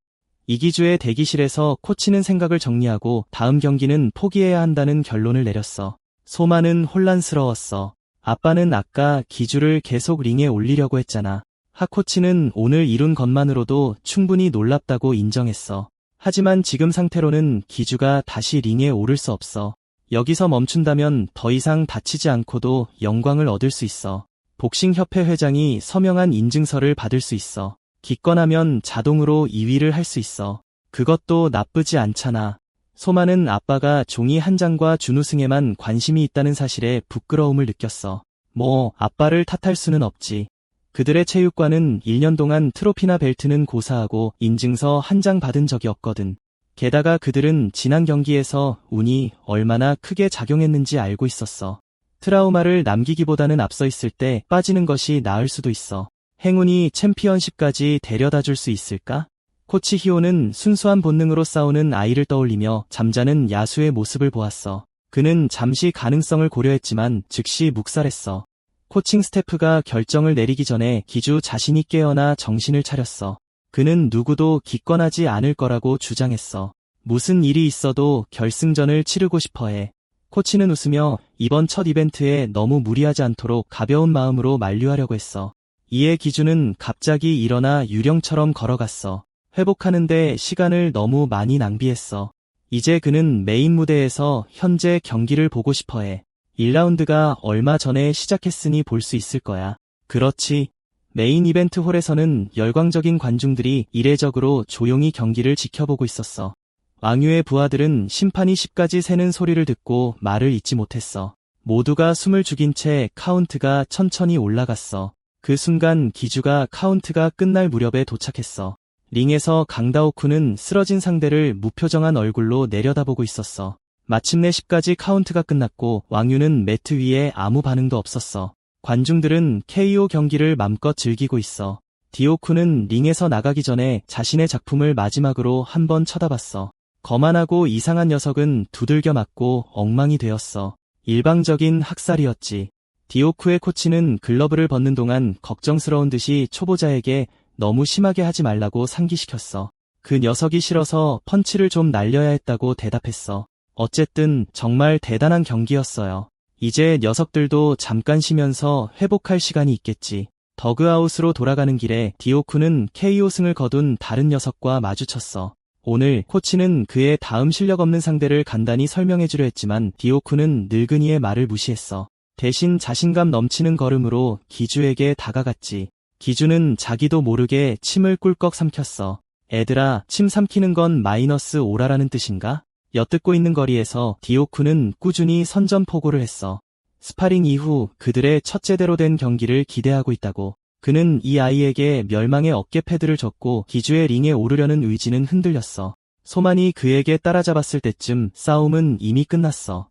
이기주의 대기실에서 코치는 생각을 정리하고 다음 경기는 포기해야 한다는 결론을 내렸어. 소마는 혼란스러웠어. 아빠는 아까 기주를 계속 링에 올리려고 했잖아. 하코치는 오늘 이룬 것만으로도 충분히 놀랍다고 인정했어. 하지만 지금 상태로는 기주가 다시 링에 오를 수 없어. 여기서 멈춘다면 더 이상 다치지 않고도 영광을 얻을 수 있어. 복싱협회 회장이 서명한 인증서를 받을 수 있어. 기권하면 자동으로 2위를 할 수 있어. 그것도 나쁘지 않잖아. 소마는 아빠가 종이 한 장과 준우승에만 관심이 있다는 사실에 부끄러움을 느꼈어. 뭐 아빠를 탓할 수는 없지. 그들의 체육관은 1년 동안 트로피나 벨트는 고사하고 인증서 한 장 받은 적이 없거든. 게다가 그들은 지난 경기에서 운이 얼마나 크게 작용했는지 알고 있었어. 트라우마를 남기기보다는 앞서 있을 때 빠지는 것이 나을 수도 있어. 행운이 챔피언십까지 데려다 줄 수 있을까? 코치 히오는 순수한 본능으로 싸우는 아이를 떠올리며 잠자는 야수의 모습을 보았어. 그는 잠시 가능성을 고려했지만 즉시 묵살했어. 코칭 스태프가 결정을 내리기 전에 기주 자신이 깨어나 정신을 차렸어. 그는 누구도 기권하지 않을 거라고 주장했어. 무슨 일이 있어도 결승전을 치르고 싶어해. 코치는 웃으며 이번 첫 이벤트에 너무 무리하지 않도록 가벼운 마음으로 만류하려고 했어. 이에 기주는 갑자기 일어나 유령처럼 걸어갔어. 회복하는데 시간을 너무 많이 낭비했어. 이제 그는 메인 무대에서 현재 경기를 보고 싶어해. 1라운드가 얼마 전에 시작했으니 볼 수 있을 거야. 그렇지. 메인 이벤트 홀에서는 열광적인 관중들이 이례적으로 조용히 경기를 지켜보고 있었어. 왕유의 부하들은 심판이 10까지 세는 소리를 듣고 말을 잇지 못했어. 모두가 숨을 죽인 채 카운트가 천천히 올라갔어. 그 순간 기주가 카운트가 끝날 무렵에 도착했어. 링에서 강다오쿠는 쓰러진 상대를 무표정한 얼굴로 내려다보고 있었어. 마침내 10까지 카운트가 끝났고 왕유는 매트 위에 아무 반응도 없었어. 관중들은 KO 경기를 맘껏 즐기고 있어. 디오쿠는 링에서 나가기 전에 자신의 작품을 마지막으로 한번 쳐다봤어. 거만하고 이상한 녀석은 두들겨 맞고 엉망이 되었어. 일방적인 학살이었지. 디오쿠의 코치는 글러브를 벗는 동안 걱정스러운 듯이 초보자에게 너무 심하게 하지 말라고 상기시켰어. 그 녀석이 싫어서 펀치를 좀 날려야 했다고 대답했어. 어쨌든 정말 대단한 경기였어요. 이제 녀석들도 잠깐 쉬면서 회복할 시간이 있겠지. 더그아웃으로 돌아가는 길에 디오쿠는 KO승을 거둔 다른 녀석과 마주쳤어. 오늘 코치는 그의 다음 실력 없는 상대를 간단히 설명해주려 했지만 디오쿠는 늙은이의 말을 무시했어. 대신 자신감 넘치는 걸음으로 기주에게 다가갔지. 기주는 자기도 모르게 침을 꿀꺽 삼켰어. 애들아, 침 삼키는 건 -5라라는 뜻인가? 엿듣고 있는 거리에서 디오쿠는 꾸준히 선전포고를 했어. 스파링 이후 그들의 첫 제대로 된 경기를 기대하고 있다고. 그는 이 아이에게 멸망의 어깨 패드를 줬고 기주의 링에 오르려는 의지는 흔들렸어. 소만이 그에게 따라잡았을 때쯤 싸움은 이미 끝났어.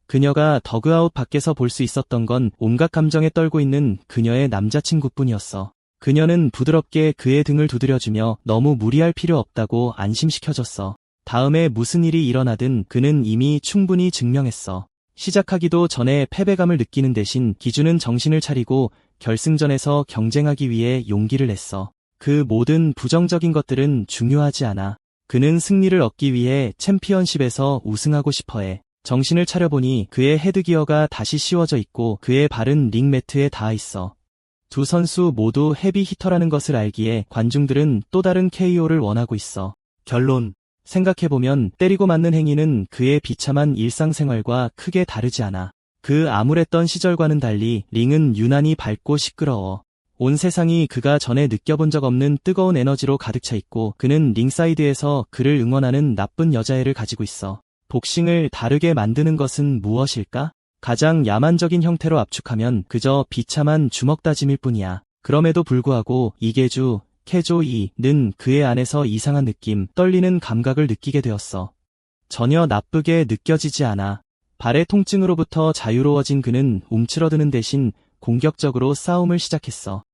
그녀가 더그아웃 밖에서 볼 수 있었던 건 온갖 감정에 떨고 있는 그녀의 남자친구뿐이었어. 그녀는 부드럽게 그의 등을 두드려주며 너무 무리할 필요 없다고 안심시켜줬어. 다음에 무슨 일이 일어나든 그는 이미 충분히 증명했어. 시작하기도 전에 패배감을 느끼는 대신 기주는 정신을 차리고 결승전에서 경쟁하기 위해 용기를 냈어. 그 모든 부정적인 것들은 중요하지 않아. 그는 승리를 얻기 위해 챔피언십에서 우승하고 싶어해. 정신을 차려보니 그의 헤드기어가 다시 씌워져 있고 그의 발은 링 매트에 닿아 있어. 두 선수 모두 헤비 히터라는 것을 알기에 관중들은 또 다른 KO를 원하고 있어. 결론. 생각해보면 때리고 맞는 행위는 그의 비참한 일상생활과 크게 다르지 않아. 그 암울했던 시절과는 달리 링은 유난히 밝고 시끄러워. 온 세상이 그가 전에 느껴본 적 없는 뜨거운 에너지로 가득 차 있고 그는 링사이드에서 그를 응원하는 나쁜 여자애를 가지고 있어. 복싱을 다르게 만드는 것은 무엇일까? 가장 야만적인 형태로 압축하면 그저 비참한 주먹다짐일 뿐이야. 그럼에도 불구하고 이계주, 캐조이는 그의 안에서 이상한 느낌, 떨리는 감각을 느끼게 되었어. 전혀 나쁘게 느껴지지 않아. 발의 통증으로부터 자유로워진 그는 움츠러드는 대신 공격적으로 싸움을 시작했어.